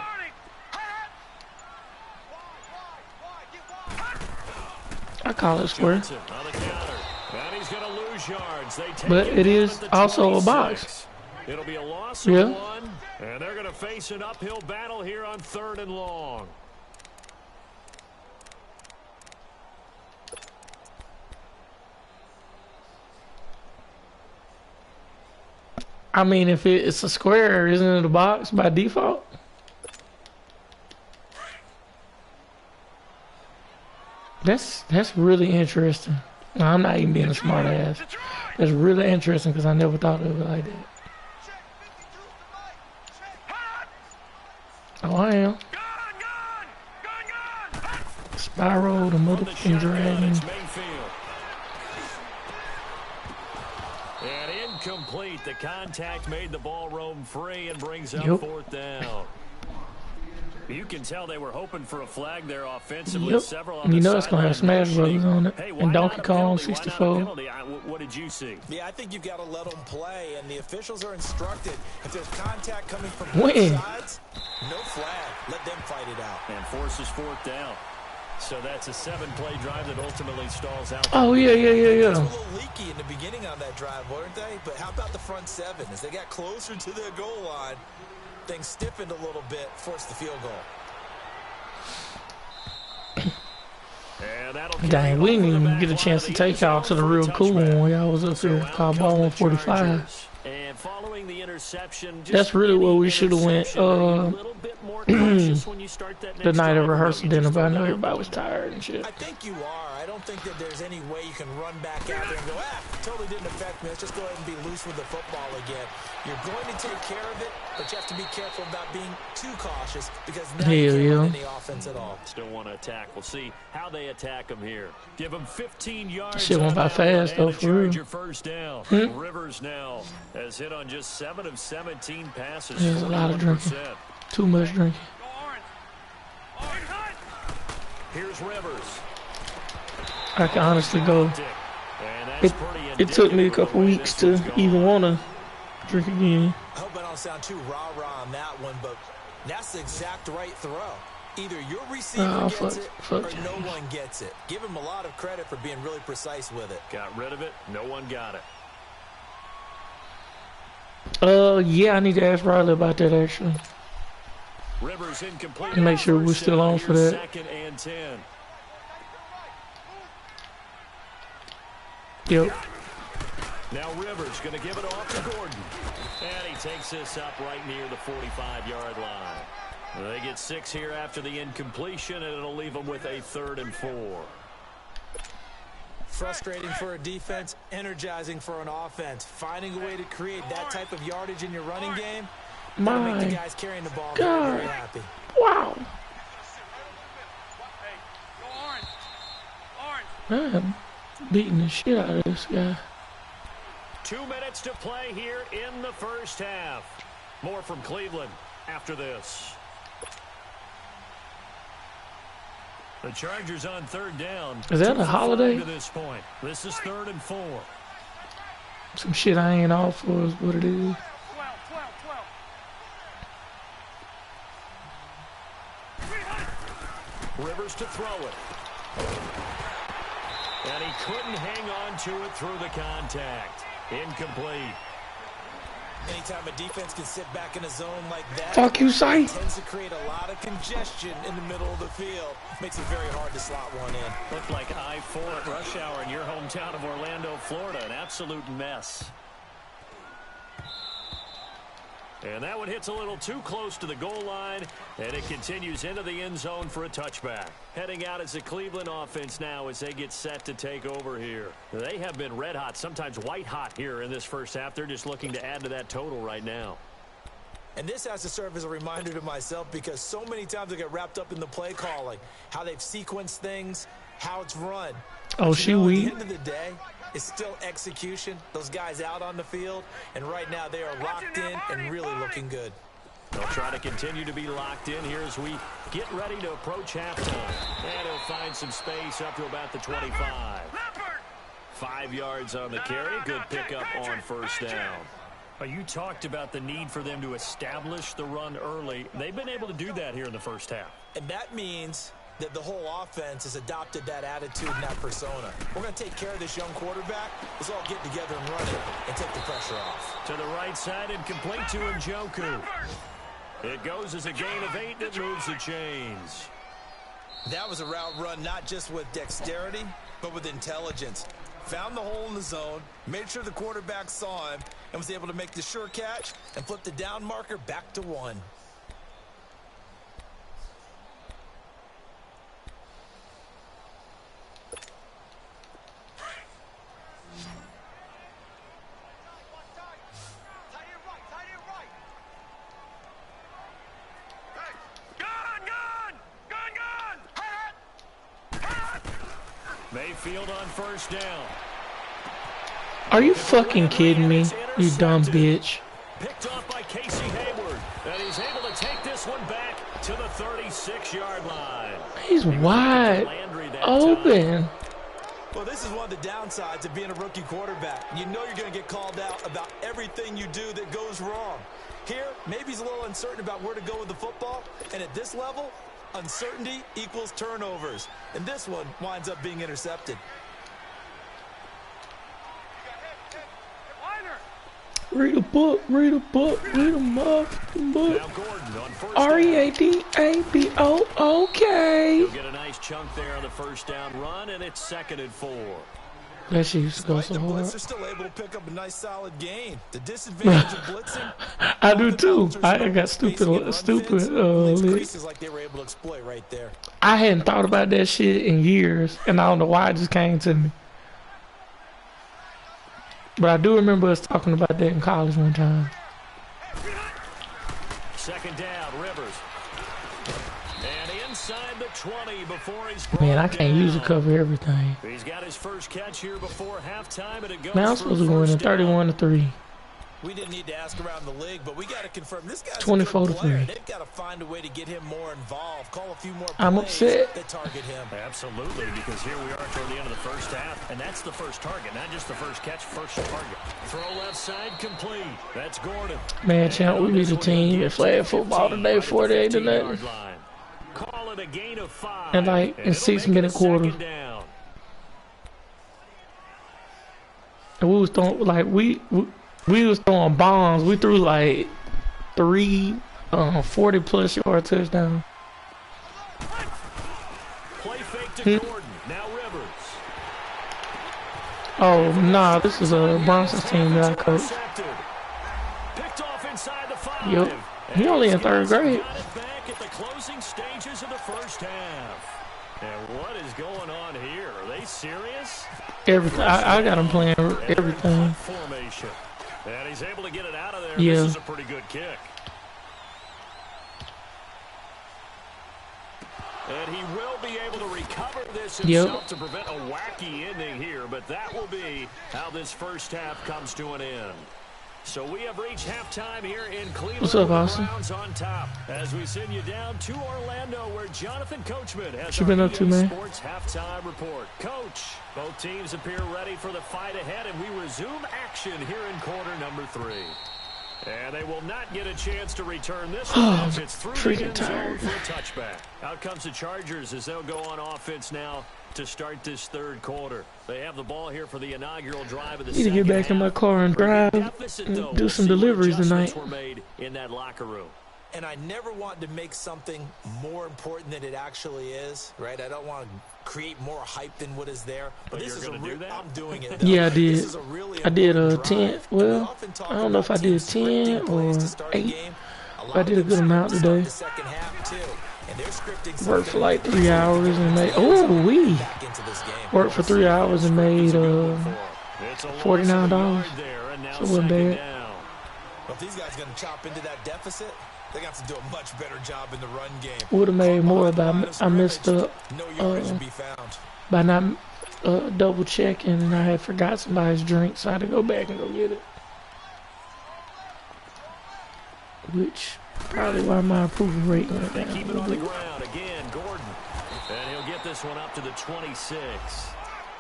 D: I call it square.
B: Johnson on the counter. And he's going to lose yards. They take
D: But
B: him
D: it
B: down
D: is
B: at the
D: also a
B: 26.
D: box.
B: It'll be a loss of
D: Yeah.
B: 1. And they're going to face an uphill battle here on 3rd and long.
D: I mean, if it's a square, isn't it a box by default? That's really interesting. No, I'm not even being a smart ass. That's really interesting because I never thought of it like that. Oh, I am. Spyro, the
B: From the
D: motherfucking
B: shotgun,
D: dragon.
B: it's Mayfield. And incomplete. The contact made the ball roam free and brings up
D: Yep.
B: 4th down. You can tell they were hoping for a flag there offensively.
D: Yep.
B: Several on
D: You
B: the
D: know it's gonna have
B: sideline
D: Smash Brothers
B: rushing.
D: on it.
B: Hey,
D: And
B: why
D: Donkey
B: not a
D: Kong
B: penalty? Why not a
D: 64.
B: penalty? What did you see?
C: Yeah, I think you've got to let them play, and the officials are instructed. If there's contact coming from
D: When?
C: both sides, no flag. Let them fight it out.
B: And forces 4th down. So that's a 7-play drive that ultimately stalls out.
D: Oh, yeah.
C: They were a little leaky in the beginning on that drive, weren't they? But how about the front 7? As they got closer to the goal line, things stiffened a little bit, forced the field goal.
B: And that'll
D: Dang, we
B: carry
D: didn't
B: over the
D: even
B: back
D: get a
B: line
D: chance
B: of
D: to
B: the
D: take
B: end
D: y'all to
B: zone
D: the
B: for a
D: real cool
B: touchback.
D: one where y'all was up
B: So
D: here
B: out
D: called
B: come
D: Ball
B: the
D: 145.
B: Chargers. And following getting the interception.
D: That's really what we should have went.
B: A little bit more cautious when you start that
D: The
B: next
D: night of
B: drive, or
D: rehearsal
B: you
D: dinner,
B: just
D: but I
B: don't
D: know everybody was tired and shit.
C: I think you are. I don't think that there's any way you can run back out there and go, totally didn't affect me. Let's just go ahead and be loose with the football again. You're going to take care of it, but you have to be careful about being too cautious because now you can't run any offense at all.
B: Still want to attack. We'll see how they attack them here. Give them 15 yards.
D: Shit went by fast, though, for real.
B: Your first down. Rivers now has hit on just 7 of 17 passes.
D: There's a lot of drinking.
B: 41%.
D: Too much drinking.
B: Here's Rivers.
D: I can honestly go. It took me a couple weeks to even want to drink again.
C: I hope I don't sound too rah-rah on that one, but that's the exact right throw. Either your receiver gets it or no one gets it. Give him a lot of credit for being really precise with it.
B: Got rid of it. No one got it.
D: Yeah, I need to ask Riley about that, actually.
B: Rivers incomplete.
D: Make sure we're still on for that.
B: 2nd and 10.
D: Yep.
B: Now Rivers going to give it off to Gordon. And he takes this up right near the 45-yard line. They get 6 here after the incompletion, and it'll leave them with a 3rd and 4.
C: Frustrating for a defense, energizing for an offense. Finding a way to create that type of yardage in your running game,
D: My
C: make the guys carrying the ball
D: God.
C: very happy.
D: Wow. Man, beating the shit out of this guy.
B: 2 minutes to play here in the first half. More from Cleveland after this. The Chargers on 3rd down.
D: Is that a holiday?
B: To this point. This is 3rd and 4.
D: Some shit I ain't all for is what it is.
A: 12.
B: Rivers to throw it. And he couldn't hang on to it through the contact. Incomplete.
C: Anytime a defense can sit back in a zone like that,
D: Fuck you, Sai.
C: it tends to create a lot of congestion in the middle of the field. Makes it very hard to slot one in.
B: Looked like I-4 at rush hour in your hometown of Orlando, Florida. An absolute mess. And that one hits a little too close to the goal line, and it continues into the end zone for a touchback. Heading out as the Cleveland offense now as they get set to take over here. They have been red hot, sometimes white hot here in this first half. They're just looking to add to that total right now.
C: And this has to serve as a reminder to myself because so many times I get wrapped up in the play calling, how they've sequenced things, how it's run.
D: Oh,
C: But
D: she
C: at
D: weak.
C: the end of the day, it's still execution. Those guys out on the field, and right now they are locked in and really looking good.
B: They'll try to continue to be locked in here as we get ready to approach halftime. And he'll find some space up to about the 25. 5 yards on the carry. Good pickup on first down. You talked about the need for them to establish the run early. They've been able to do that here in the first half.
C: And that means that the whole offense has adopted that attitude and that persona. We're going to take care of this young quarterback. Let's all get together and run it and take the pressure off.
B: To the right side and complete to Njoku. It goes as a gain of 8 that moves the chains.
C: That was a route run not just with dexterity, but with intelligence. Found the hole in the zone, made sure the quarterback saw him, and was able to make the sure catch and flip the down marker back to 1.
B: Mayfield on first down.
D: Are you fucking kidding me, you dumb bitch?
B: Picked off by Casey Hayward. And he's able to take this one back to the 36-yard line.
D: He's wide open.
C: Well, this is one of the downsides of being a rookie quarterback. You know you're going to get called out about everything you do that goes wrong. Here, maybe he's a little uncertain about where to go with the football. And at this level, uncertainty equals turnovers. And this one winds up being intercepted.
D: Read a book, read a book, read a motherfucking book.
B: Now Gordon on first
D: R-E-A-D-A-B-O, okay.
B: He'll get a nice chunk there on the first down run, and it's 2nd and 4.
D: That shit used to go
C: Despite
D: so
C: the
D: hard.
C: blitz, they're still able to pick up a nice solid gain. The disadvantage of blitzing.
D: I do
C: the
D: too.
C: counters
D: I
C: and
D: got
C: spacing and run
D: stupid
C: fits leaves
D: licks.
C: creases like they were able to exploit right there.
D: I hadn't thought about that shit in years, and I don't know why it just came to me. But I do remember us talking about that in college one time.
B: Second down, Rivers. And inside the 20 before he's
D: Man, I
B: brought
D: can't use to
B: down.
D: cover everything.
B: He's got his first catch here before halftime, and it goes
D: Man, I'm
B: for
D: supposed to go in
B: first
D: at
B: down.
D: 31-3.
C: We didn't need to ask around the league, but we got to confirm this guy's a
D: 24
C: good
D: to
C: player.
D: 3.
C: They've got to find a way to get him more involved. Call a few more plays
D: I'm upset.
C: that target him.
B: Absolutely, because here we are toward the end of the first half, and that's the first target, not just the first catch, first target. Throw left side complete. That's Gordon.
D: Man, champ, we beat the team in flag football today, 48-0.
B: Call it a gain of 5.
D: And like in
B: it'll
D: 6
B: make it a
D: minute quarters.
B: second down.
D: And we was throwing like we was throwing bombs. We threw like 3 40+ yard touchdowns.
B: Play fake to Gordon. Now Rivers.
D: Oh nah, this is a Bronson's team that I coach.
B: Intercepted. Picked off inside the 5.
D: Yep. He only in 3rd grade.
B: Got it back at the closing stages of the first half. And what is going on here? Are they serious?
D: Everything. I got him playing everything.
B: Formation. And he's able to get it out of there.
D: Yeah.
B: This is a pretty good kick. And he will be able to recover this himself to prevent a wacky ending here, but that will be how this first half comes to an end. So we have reached halftime here in Cleveland.
D: What's up,
B: with the
D: Austin?
B: Browns on top as we send you down to Orlando, where Jonathan Coachman has
D: What you
B: our
D: been up to,
B: EA
D: man?
B: Sports halftime report. Coach, both teams appear ready for the fight ahead, and we resume action here in quarter number 3. And they will not get a chance to return this one as it's through the
D: freaking
B: end zone
D: tired.
B: for a touchback. Out comes the Chargers as they'll go on offense now to start this third quarter. They have the ball here for the inaugural drive of the
D: Need to get back in my car and drive and do some deliveries tonight.
B: Were made in that locker room.
C: And I never want to make something more important than it actually is, right? I don't want to create more hype than what is there. But this
B: you're
C: is
B: gonna do that?
C: I'm doing it. Though.
D: Yeah, I
C: This
D: did.
C: is a really
D: I did
C: important
D: 10.
C: drive.
D: Well,
C: We often talk
D: I don't know if I
C: about
D: did
C: teams
D: 10
C: scripting plays
D: or
C: to start a
D: 8.
C: game. A lot
D: I
C: of
D: did a
C: them
D: good amount
C: script to start
D: today.
C: the second half too. And they're scripting
D: Worked for
C: something
D: like
C: that
D: 3 hours and made. Oh, we
C: back into this game.
D: worked for 3 hours and made
B: It's a
D: $49.
B: yard there, and now
D: So it wasn't
B: second
D: bad.
B: down.
C: But if these guys are going to chop into that deficit, they're going to have to do a much better job in the run game.
D: would have made more,
C: Behind the line
D: but
C: of
D: I messed
C: scrimmage,
D: up
C: no yardage to be found.
D: by not double checking, and I had forgot somebody's drink, so I had to go back and go get it. Which probably why my approval rate went down
B: Keep
D: a
B: it
D: little
B: on the
D: bit.
B: ground again, Gordon. And he'll get this one up to the 26.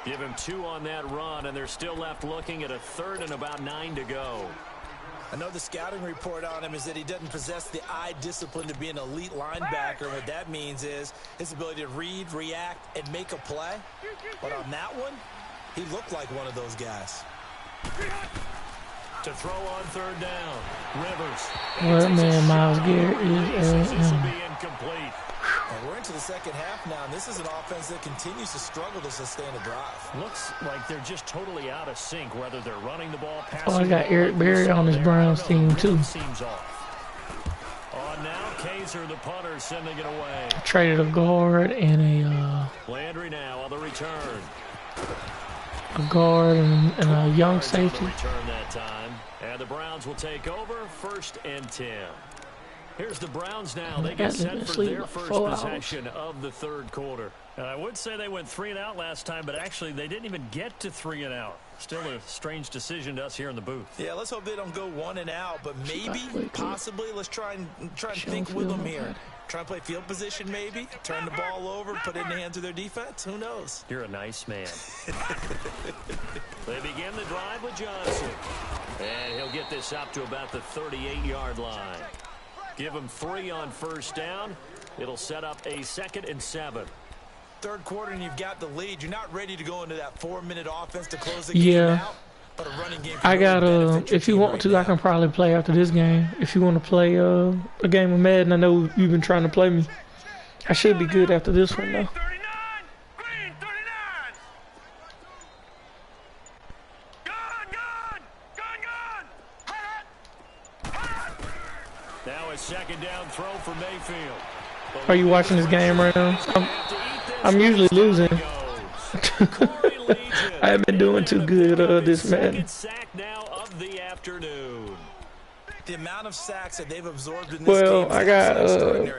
B: Give him 2 on that run, and they're still left looking at a 3rd and about 9 to go.
C: I know the scouting report on him is that he doesn't possess the eye discipline to be an elite linebacker. What that means is his ability to read, react, and make a play. But on that one, he looked like one of those guys.
B: To throw on 3rd down, Rivers.
D: Well, man, Myles Garrett is
B: This will be incomplete.
C: And we're into the second half now, and this is an offense that continues to struggle to sustain a drive.
B: Looks like they're just totally out of sync, whether they're running the ball, passing
D: Oh, I got
B: the ball,
D: Eric Berry on this
B: there.
D: Browns
B: I don't know,
D: team, too.
B: rhythm seems off. On now, Kaiser, the punter, sending it away.
D: traded a guard and
B: Landry now on the return.
D: a guard and a young
B: Guards on the
D: safety.
B: return that time. And the Browns will take over 1st and 10. Here's the Browns now. They get set for their first possession of the third quarter. And I would say they went 3 and out last time, but actually they didn't even get to 3 and out. Still a strange decision to us here in the booth.
C: Yeah, let's hope they don't go 1 and out, but maybe, possibly, let's try and think with them here. Try and play field position maybe, turn the ball over, put it in the hands of their defense. Who knows?
B: You're a nice man. They begin the drive with Johnson. And he'll get this up to about the 38-yard line. Give him 3 on 1st down. It'll set up a 2nd and 7.
C: Third quarter and you've got the lead. You're not ready to go into that 4-minute offense to close the game out. But a running game
D: I got
C: benefit your
D: if you
C: team
D: want
C: right
D: to,
C: now.
D: I can probably play after this game. If you want to play a game of Madden, I know you've been trying to play me. I should be good after this one though.
B: Now a second down throw for Mayfield.
D: Are you watching this game right now? I'm usually losing. I haven't been doing too good this Madden.
B: Sack now of the afternoon.
C: The amount of sacks that they've absorbed in this
D: Well,
C: game
D: I got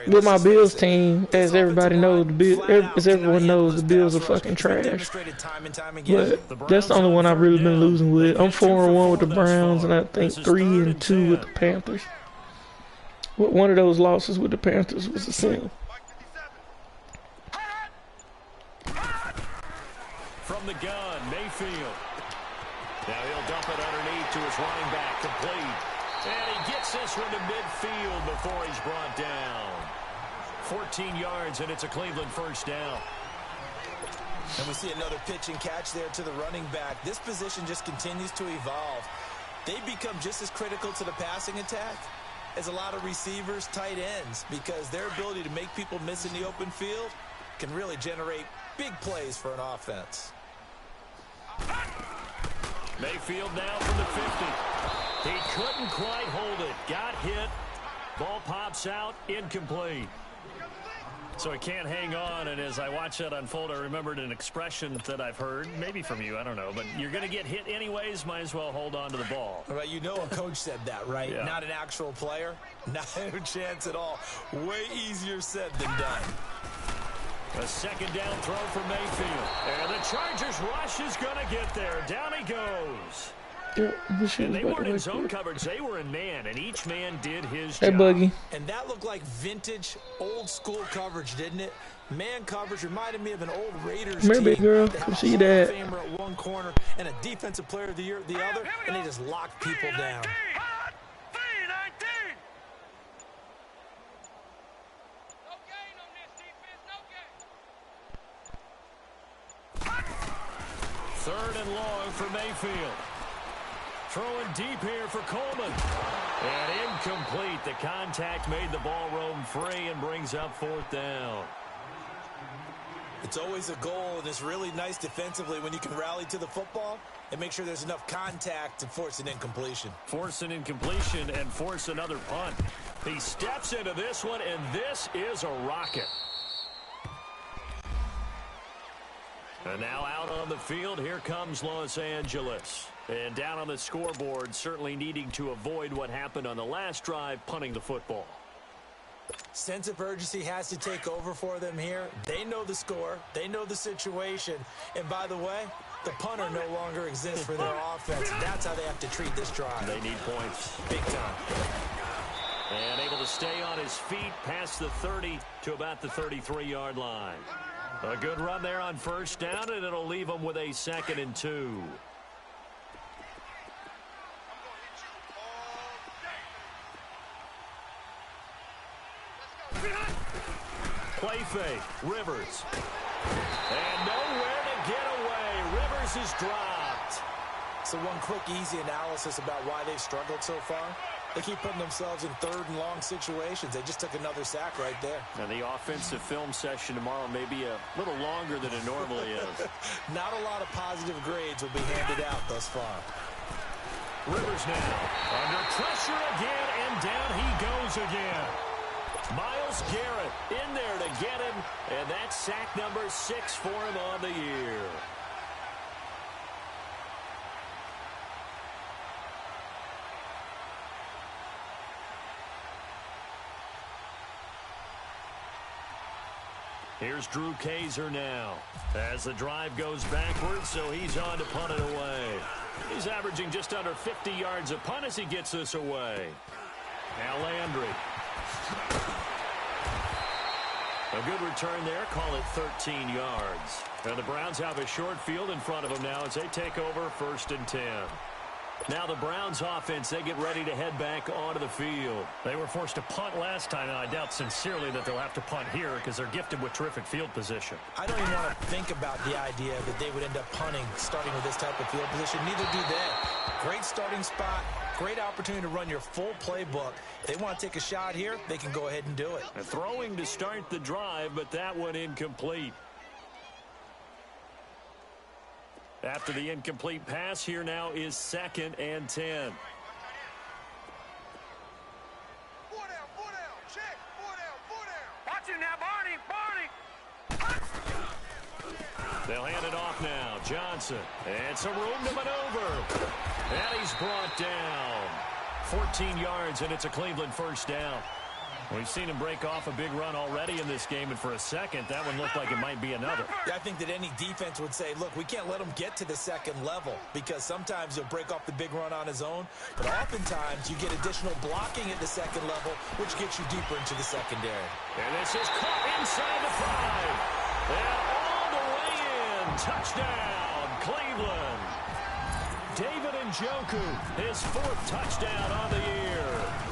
D: with my Bills team, as everybody knows, as everyone knows, the Bills are fucking trash. But that's the only one I've really been losing with. I'm 4-1 with the Browns, and I think 3-2 with the Panthers. One of those losses with the Panthers was a sin.
B: From the gun, Mayfield. Now he'll dump it underneath to his running back, complete. And he gets this one to midfield before he's brought down. 14 yards, and it's a Cleveland first down.
C: And we see another pitch and catch there to the running back. This position just continues to evolve. They become just as critical to the passing attack as a lot of receivers, tight ends, because their ability to make people miss in the open field can really generate big plays for an offense.
B: Mayfield now from the 50. He couldn't quite hold it. Got hit. Ball pops out. Incomplete. So he can't hang on, and as I watch that unfold, I remembered an expression that I've heard, maybe from you, I don't know, but you're going to get hit anyways, might as well hold on to the ball.
C: Right, you know a coach said that, right?
B: Yeah.
C: Not an actual player. Not a chance at all. Way easier said than done.
B: A second down throw for Mayfield. And the Chargers rush is going to get there. Down he goes. And they weren't in zone coverage. They were in man, and each man did his job.
D: Hey, Buggy.
C: And that looked like vintage, old-school coverage, didn't it? Man coverage reminded me of an old Raiders team.
D: Maybe, girl.
C: They had a
D: See
C: Hall
D: that.
C: of Famer at one corner and a defensive player of the year at the other, and they just locked people down.
B: Third and long for Mayfield. Throwing deep here for Coleman. And incomplete. The contact made the ball roam free and brings up fourth down.
C: It's always a goal, and it's really nice defensively when you can rally to the football and make sure there's enough contact to force an incompletion.
B: Force an incompletion and force another punt. He steps into this one, and this is a rocket. And now out on the field, here comes Los Angeles. And down on the scoreboard, certainly needing to avoid what happened on the last drive, punting the football.
C: Sense of urgency has to take over for them here. They know the score. They know the situation. And by the way, the punter no longer exists for their offense. That's how they have to treat this drive.
B: They need points.
C: Big time.
B: And able to stay on his feet past the 30 to about the 33-yard line. A good run there on first down, and it'll leave them with a 2nd and 2. Play fake, Rivers. And nowhere to get away. Rivers is dropped.
C: So one quick, easy analysis about why they've struggled so far. They keep putting themselves in third and long situations. They just took another sack right there.
B: Now the offensive film session tomorrow may be a little longer than it normally is.
C: Not a lot of positive grades will be handed out thus far.
B: Rivers now under pressure again, and down he goes again. Myles Garrett in there to get him, and that's sack number 6 for him on the year. Here's Drew Kaiser now as the drive goes backwards, so he's on to punt it away. He's averaging just under 50 yards a punt as he gets this away. Now Landry. A good return there, call it 13 yards. And the Browns have a short field in front of them now as they take over 1st and 10. Now the Browns offense, they get ready to head back onto the field. They were forced to punt last time, and I doubt sincerely that they'll have to punt here because they're gifted with terrific field position.
C: I don't even want to think about the idea that they would end up punting starting with this type of field position. Neither do they. Great starting spot, great opportunity to run your full playbook. If they want to take a shot here, they can go ahead and do it.
B: A throwing to start the drive, but that one incomplete. After the incomplete pass, here now is 2nd and 10. They'll hand it off now. Johnson. And some room to maneuver. And he's brought down. 14 yards, and it's a Cleveland first down. We've seen him break off a big run already in this game, and for a second, that one looked like it might be another.
C: Yeah, I think that any defense would say, look, we can't let him get to the second level because sometimes he'll break off the big run on his own, but oftentimes you get additional blocking at the second level, which gets you deeper into the secondary.
B: And this is caught inside the 5. And all the way in. Touchdown, Cleveland. David Njoku, his 4th touchdown on the year.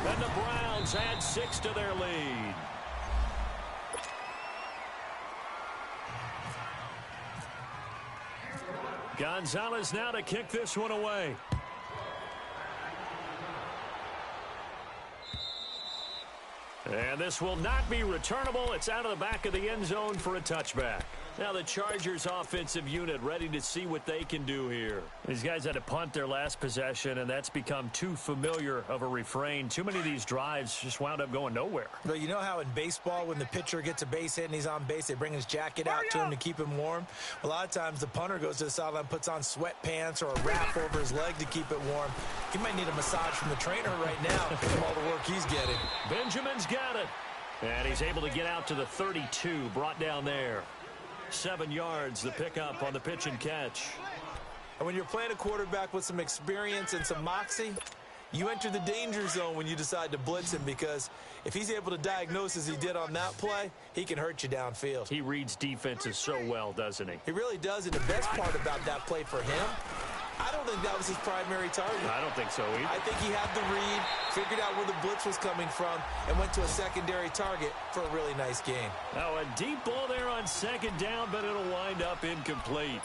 B: And the Browns add 6 to their lead. Gonzalez now to kick this one away. And this will not be returnable. It's out of the back of the end zone for a touchback. Now the Chargers offensive unit ready to see what they can do here. These guys had to punt their last possession, and that's become too familiar of a refrain. Too many of these drives just wound up going nowhere.
C: But you know how in baseball when the pitcher gets a base hit and he's on base, they bring his jacket out to him to keep him warm? A lot of times the punter goes to the sideline, puts on sweatpants or a wrap over his leg to keep it warm. He might need a massage from the trainer right now from all the work he's getting.
B: Benjamin's got it. And he's able to get out to the 32, brought down there. 7 yards, the pickup on the pitch and catch.
C: And when you're playing a quarterback with some experience and some moxie, you enter the danger zone when you decide to blitz him, because if he's able to diagnose as he did on that play, he can hurt you downfield.
B: He reads defenses so well, doesn't he?
C: He really does, and the best part about that play for him, I don't think that was his primary target.
B: I don't think so either.
C: I think he had the read, figured out where the blitz was coming from, and went to a secondary target for a really nice gain.
B: Now a deep ball there on second down, but it'll wind up incomplete.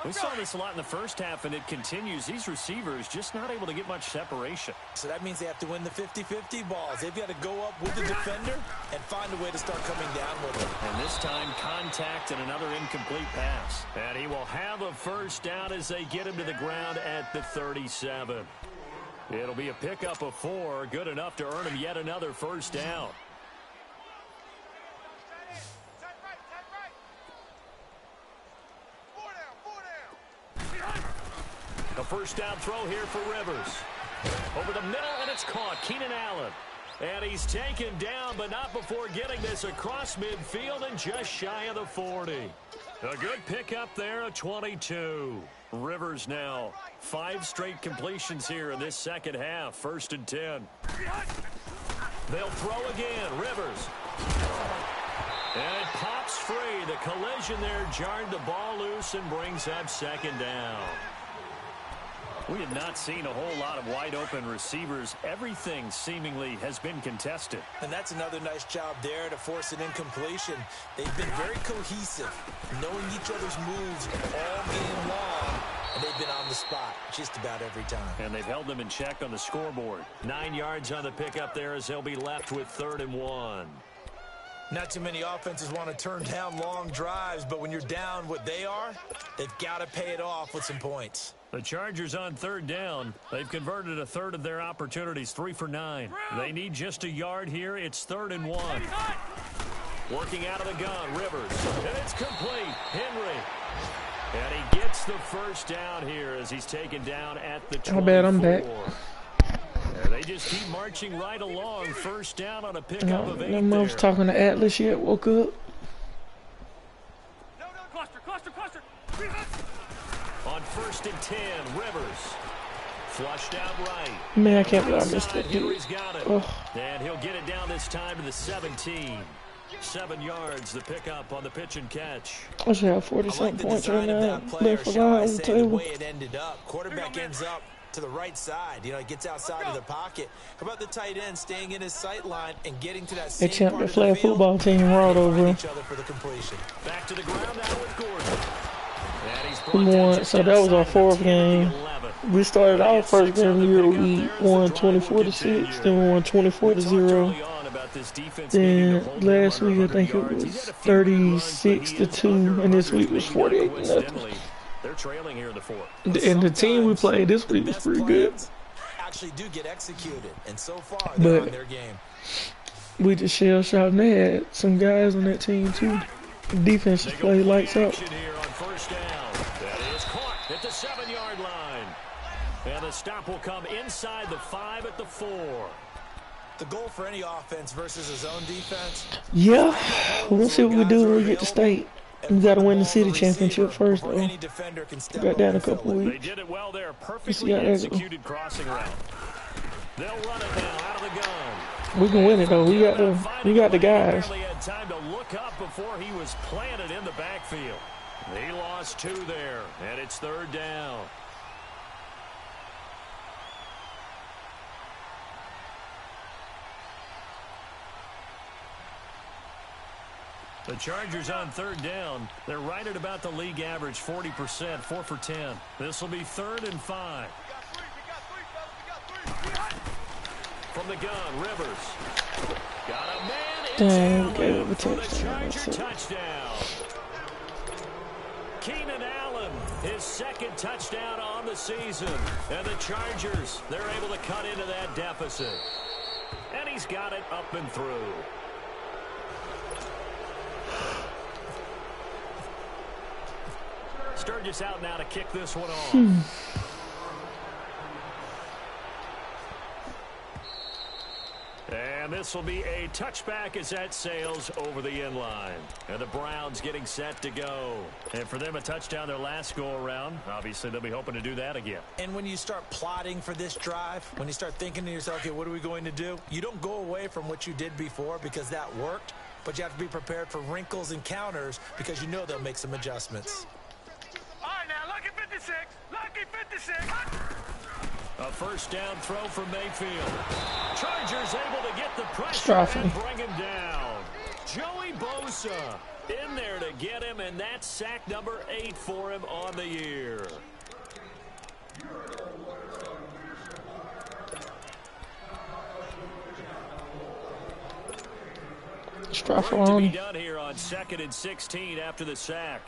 B: We saw this a lot in the first half, and it continues. These receivers just not able to get much separation.
C: So that means they have to win the 50-50 balls. They've got to go up with the defender and find a way to start coming down with it.
B: And this time, contact and another incomplete pass. And he will have a first down as they get him to the ground at the 37. It'll be a pickup of 4, good enough to earn him yet another first down. A first down throw here for Rivers. Over the middle, and it's caught. Keenan Allen. And he's taken down, but not before getting this across midfield and just shy of the 40. A good pickup there, a 22. Rivers now 5 straight completions here in this second half. 1st and 10. They'll throw again. Rivers. And it pops free. The collision there jarred the ball loose and brings up 2nd down. We have not seen a whole lot of wide-open receivers. Everything seemingly has been contested.
C: And that's another nice job there to force an incompletion. They've been very cohesive, knowing each other's moves all game long, and they've been on the spot just about every time.
B: And they've held them in check on the scoreboard. 9 yards on the pickup there as they'll be left with 3rd and 1.
C: Not too many offenses want to turn down long drives, but when you're down what they are, they've got to pay it off with some points.
B: The Chargers on 3rd down. They've converted a third of their opportunities, 3 for 9. They need just a yard here. It's 3rd and 1. Working out of the gun, Rivers. And it's complete. Henry. And he gets the first down here as he's taken down at the 24.
D: How bad I'm back.
B: And they just keep marching right along. First down on a pickup of 8
D: I was talking to Atlas yet. Woke up.
A: Cluster.
B: On 1st and 10, Rivers. Flushed out right.
D: Man, I can't believe I missed that dude.
B: Henry's got it.
D: Oh.
B: And he'll get it down this time to the 17. 7 yards, the pickup on the pitch and catch.
D: I should have 40-something points right now. Left a line on the table.
C: The way it ended up. Quarterback ends up to the right side. You know, he gets outside of the pocket. How about the tight end staying in his sight line and getting to that same
D: They champed
C: part
D: the
C: of
D: flag
C: the field?
D: football team rolled over.
C: Each other for the completion.
B: Back to the ground now with Gordon. And he's
D: We won, so that was our 4th game. We started our first game of the year, we won 24-6, then we won 24-0. Then last week I think it was 36-2, and this week was 48-0.
B: They're trailing here in the 4th.
D: And the team we played this week was pretty good.
C: Actually do get executed, and so far they're on their game.
D: We just shell-shocked, and they had some guys on that team too. defensive play lights up.
B: Here on first down. That is caught at the 7-yard line. And the stop will come inside the 5 at the 4.
C: The goal for any offense versus his own defense.
D: Yeah, we'll see what we do when we get to state. We got to win the city championship first, though. We got that in a couple weeks.
B: They did it well there. Perfectly executed crossing route. They'll run it now out of the gun.
D: We can win it, though. We got the guys.
B: He had time to look up before he was planted in the backfield. He lost 2 there, and it's 3rd down. The Chargers on 3rd down. They're right at about the league average, 40%, 4 for 10. This will be 3rd and 5. From the gun, Rivers. Got a man in for the Charger touchdown. Keenan Allen, his 2nd touchdown on the season. And the Chargers, they're able to cut into that deficit. And he's got it up and through. Sturgis out now to kick this one off. And this will be a touchback as that sails over the end line. And the Browns getting set to go. And for them, a touchdown their last go-around. Obviously, they'll be hoping to do that again.
C: And when you start plotting for this drive, when you start thinking to yourself, okay, what are we going to do? You don't go away from what you did before because that worked. But you have to be prepared for wrinkles and counters because you know they'll make some adjustments.
A: All right, now, lucky 56. Lucky 56.
B: A first down throw from Mayfield. Chargers able to get the pressure and bring him down. Joey Bosa in there to get him, and that's sack number 8 for him on the year.
D: Work
B: to be done here on 2nd and 16 after the sack.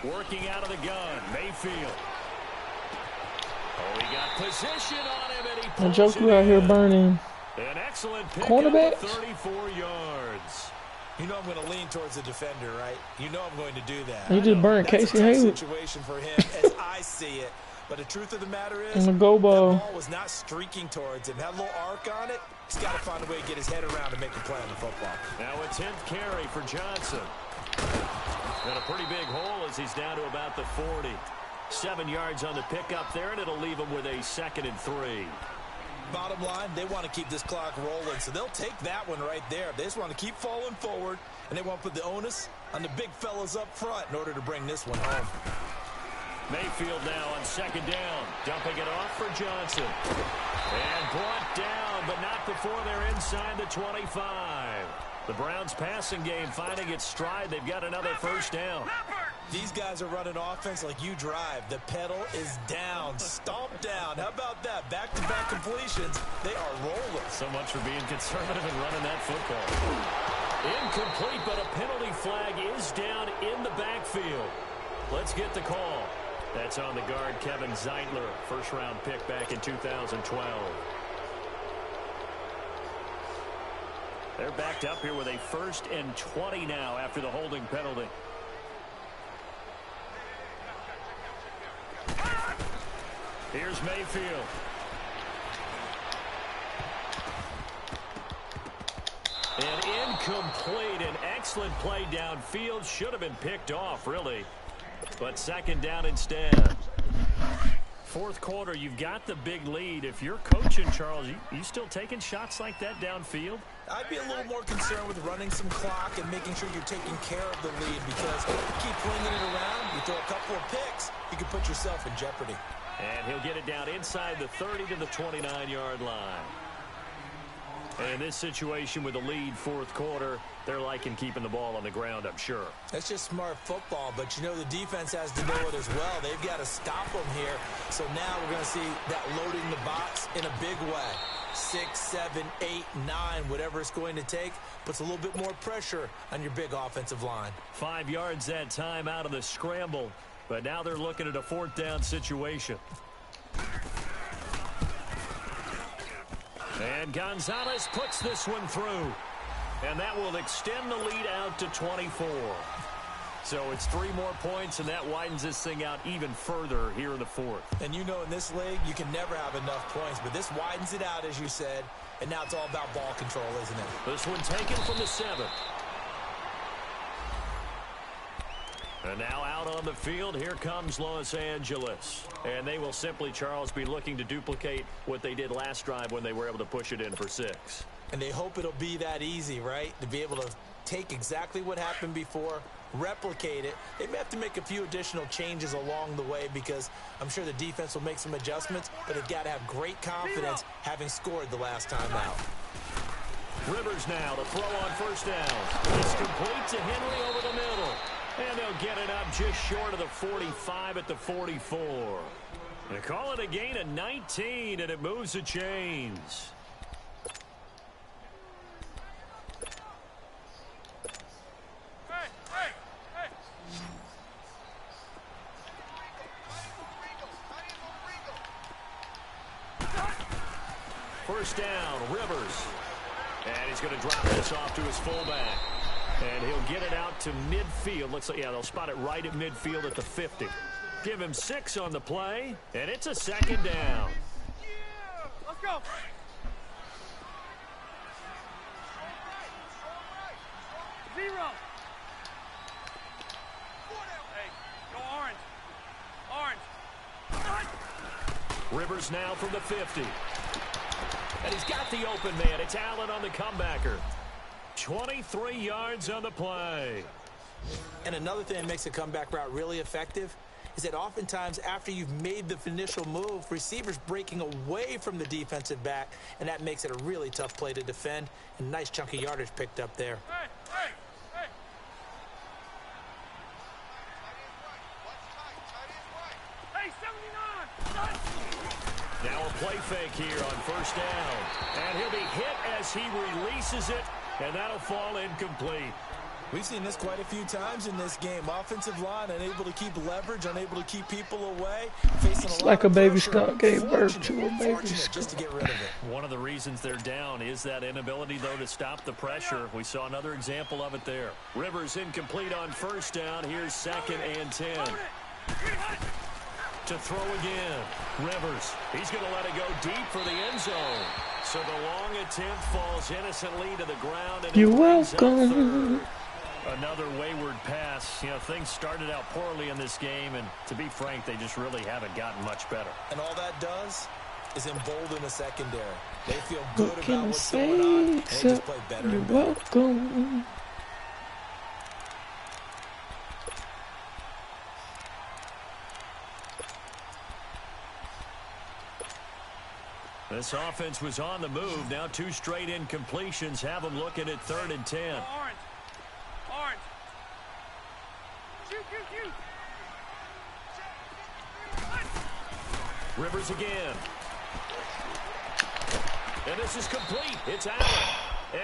B: Working out of the gun, Mayfield. Oh, he got position on him, and he pulls
D: Njoku out here burning.
B: An excellent pick
D: cornerbacks.
B: 34 yards.
C: You know I'm going to lean towards the defender, right? You know I'm going to do that.
D: He just burned Casey Hayward.
C: Situation for him as I see it. But the truth of the matter is,
D: the go ball.
C: That ball was not streaking towards him. Had a little arc on it. He's got to find a way to get his head around and make a play on the football.
B: Now a 10th carry for Johnson. And a pretty big hole as he's down to about the 40. 7 yards on the pickup there, and it'll leave him with a 2nd and 3.
C: Bottom line, they want to keep this clock rolling, so they'll take that one right there. They just want to keep falling forward, and they want to put the onus on the big fellas up front in order to bring this one home.
B: Mayfield now on 2nd down, dumping it off for Johnson. And brought down, but not before they're inside the 25. The Browns passing game finding its stride. They've got another first down.
C: These guys are running offense like you drive. The pedal is down, stomped down. How about that? Back-to-back completions. They are rolling.
B: So much for being conservative and running that football. Incomplete, but a penalty flag is down in the backfield. Let's get the call. That's on the guard, Kevin Zeitler, first-round pick back in 2012. They're backed up here with a 1st and 20 now after the holding penalty. Here's Mayfield. And incomplete. An excellent play downfield. Should have been picked off, really. But 2nd down instead. 4th quarter, you've got the big lead. If you're coaching, Charles, you still taking shots like that downfield?
C: I'd be a little more concerned with running some clock and making sure you're taking care of the lead, because if you keep flinging it around, you throw a couple of picks, you can put yourself in jeopardy.
B: And he'll get it down inside the 30 to the 29-yard line. And in this situation with the lead 4th quarter, they're liking keeping the ball on the ground, I'm sure.
C: That's just smart football, but you know the defense has to know it as well. They've got to stop them here. So now we're going to see that loading the box in a big way. 6, 7, 8, 9, whatever it's going to take, puts a little bit more pressure on your big offensive line.
B: 5 yards that time out of the scramble, but now they're looking at a 4th down situation. And Gonzalez puts this one through. And that will extend the lead out to 24. So it's 3 more points, and that widens this thing out even further here in the 4th.
C: And you know in this league, you can never have enough points, but this widens it out, as you said, and now it's all about ball control, isn't it?
B: This one taken from the 7. And now out on the field, here comes Los Angeles. And they will simply, Charles, be looking to duplicate what they did last drive when they were able to push it in for 6.
C: And they hope it'll be that easy, right? To be able to take exactly what happened before, replicate it. They may have to make a few additional changes along the way because I'm sure the defense will make some adjustments, but they've got to have great confidence having scored the last time out.
B: Rivers now to throw on 1st down. It's complete to Henry over the middle. And they'll get it up just short of the 45 at the 44. They call it a gain of 19, and it moves the chains. First down, Rivers. And he's going to drop this off to his fullback. And he'll get it out to midfield. Looks like, yeah, they'll spot it right at midfield at the 50. Give him 6 on the play, and it's a 2nd down.
A: Let's go. Zero. Hey, go orange. Orange.
B: Rivers now from the 50. And he's got the open man. It's Allen on the comebacker. 23 yards on the play.
C: And another thing that makes a comeback route really effective is that oftentimes after you've made the initial move, receivers breaking away from the defensive back, and that makes it a really tough play to defend. And nice chunk of yardage picked up there.
A: Hey, hey, hey. Hey, 79.
B: Now a play fake here on 1st down. And he'll be hit as he releases it, and that'll fall incomplete.
C: We've seen this quite a few times in this game. Offensive line unable to keep leverage, unable to keep people away.
D: It's like a baby skunk gave birth to a baby skunk.
C: Just to get rid of it.
B: One of the reasons they're down is that inability, though, to stop the pressure. We saw another example of it there. Rivers incomplete on 1st down. Here's 2nd and 10. To throw again. Rivers. He's going to let it go deep for the end zone. So the long attempt falls innocently to the ground. And
D: you're welcome.
B: Another wayward pass. You know, things started out poorly in this game, and to be frank, they just really haven't gotten much better.
C: And all that does is embolden the secondary. They feel good about what's going on, and they just play better and better.
D: You're welcome.
B: This offense was on the move. Now 2 straight incompletions have them looking at 3rd and 10.
A: Orange. Orange. Shoot, shoot, shoot.
B: Rivers again. And this is complete. It's Allen.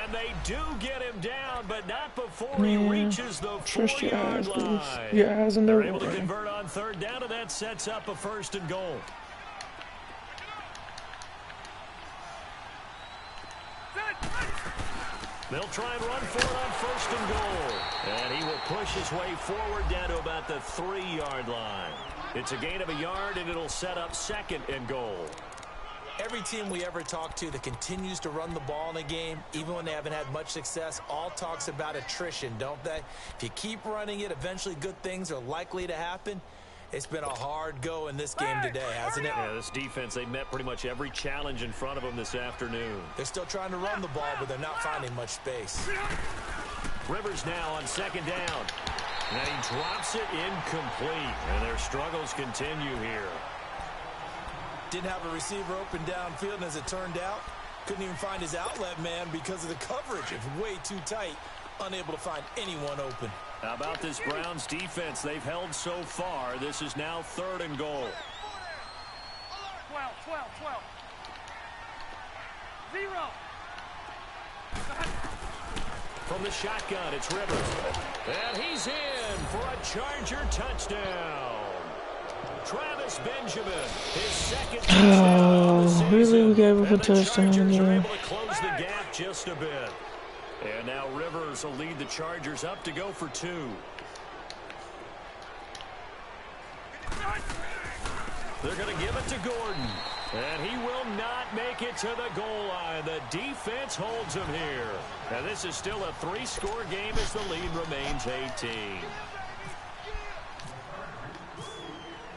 B: And they do get him down, but not before he reaches the 4-yard line.
D: They're
B: able to convert on 3rd down, and that sets up a 1st and goal. They'll try and run for it on 1st and goal. And he will push his way forward down to about the 3-yard line. It's a gain of a yard, and it'll set up 2nd and goal.
C: Every team we ever talk to that continues to run the ball in a game, even when they haven't had much success, all talks about attrition, don't they? If you keep running it, eventually good things are likely to happen. It's been a hard go in this game today, hasn't it?
B: Yeah, this defense, they met pretty much every challenge in front of them this afternoon.
C: They're still trying to run the ball, but they're not finding much space.
B: Rivers now on 2nd down. And he drops it incomplete. And their struggles continue here.
C: Didn't have a receiver open downfield, and as it turned out, couldn't even find his outlet man because of the coverage. It's way too tight, unable to find anyone open.
B: How about this Browns defense? They've held so far. This is now 3rd and goal.
A: 12.
B: From the shotgun, it's Rivers. And he's in for a Charger touchdown. Travis Benjamin, his second touchdown of the season.
D: Really? We gave up a
B: and the
D: touchdown,
B: Chargers are
D: yeah.
B: able to close the gap just a bit. And now Rivers will lead the Chargers up to go for 2. They're going to give it to Gordon. And he will not make it to the goal line. The defense holds him here. And this is still a 3-score game as the lead remains 18.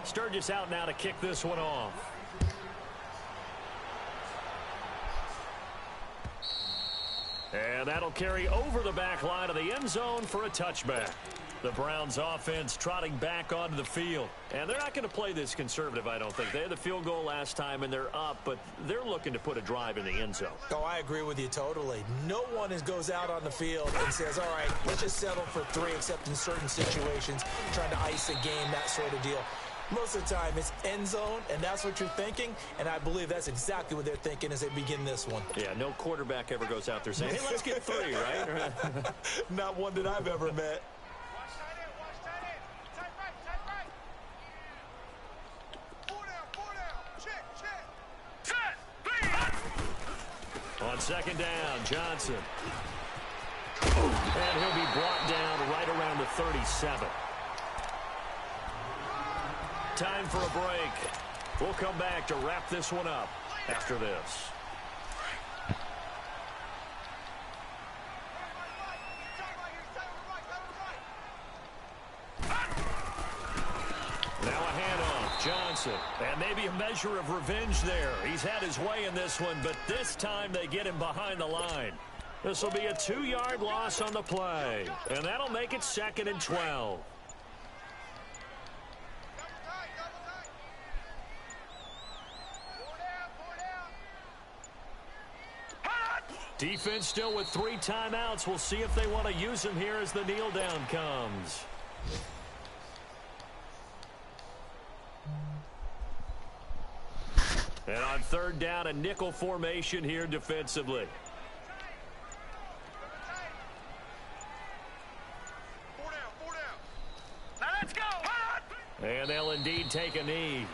B: Sturgis out now to kick this one off. And that'll carry over the back line of the end zone for a touchback. The Browns offense trotting back onto the field. And they're not going to play this conservative, I don't think. They had the field goal last time, and they're up, but they're looking to put a drive in the end zone.
C: Oh, I agree with you totally. No one goes out on the field and says, all right, let's just settle for 3, except in certain situations, trying to ice a game, that sort of deal. Most of the time, it's end zone, and that's what you're thinking, and I believe that's exactly what they're thinking as they begin this one.
B: Yeah, no quarterback ever goes out there saying, hey, let's get 3, right?
C: Not one that I've ever met.
B: On second down, Johnson. And he'll be brought down right around the 37. Time for a break. We'll come back to wrap this one up after this. Now a handoff, Johnson. And maybe a measure of revenge there. He's had his way in this one, but this time they get him behind the line. This will be a 2-yard loss on the play. And that'll make it 2nd and 12. Defense still with 3 timeouts. We'll see if they want to use them here as the kneel down comes. And on 3rd down, a nickel formation here defensively.
A: 4 down. Now let's go.
B: And they'll indeed take a knee.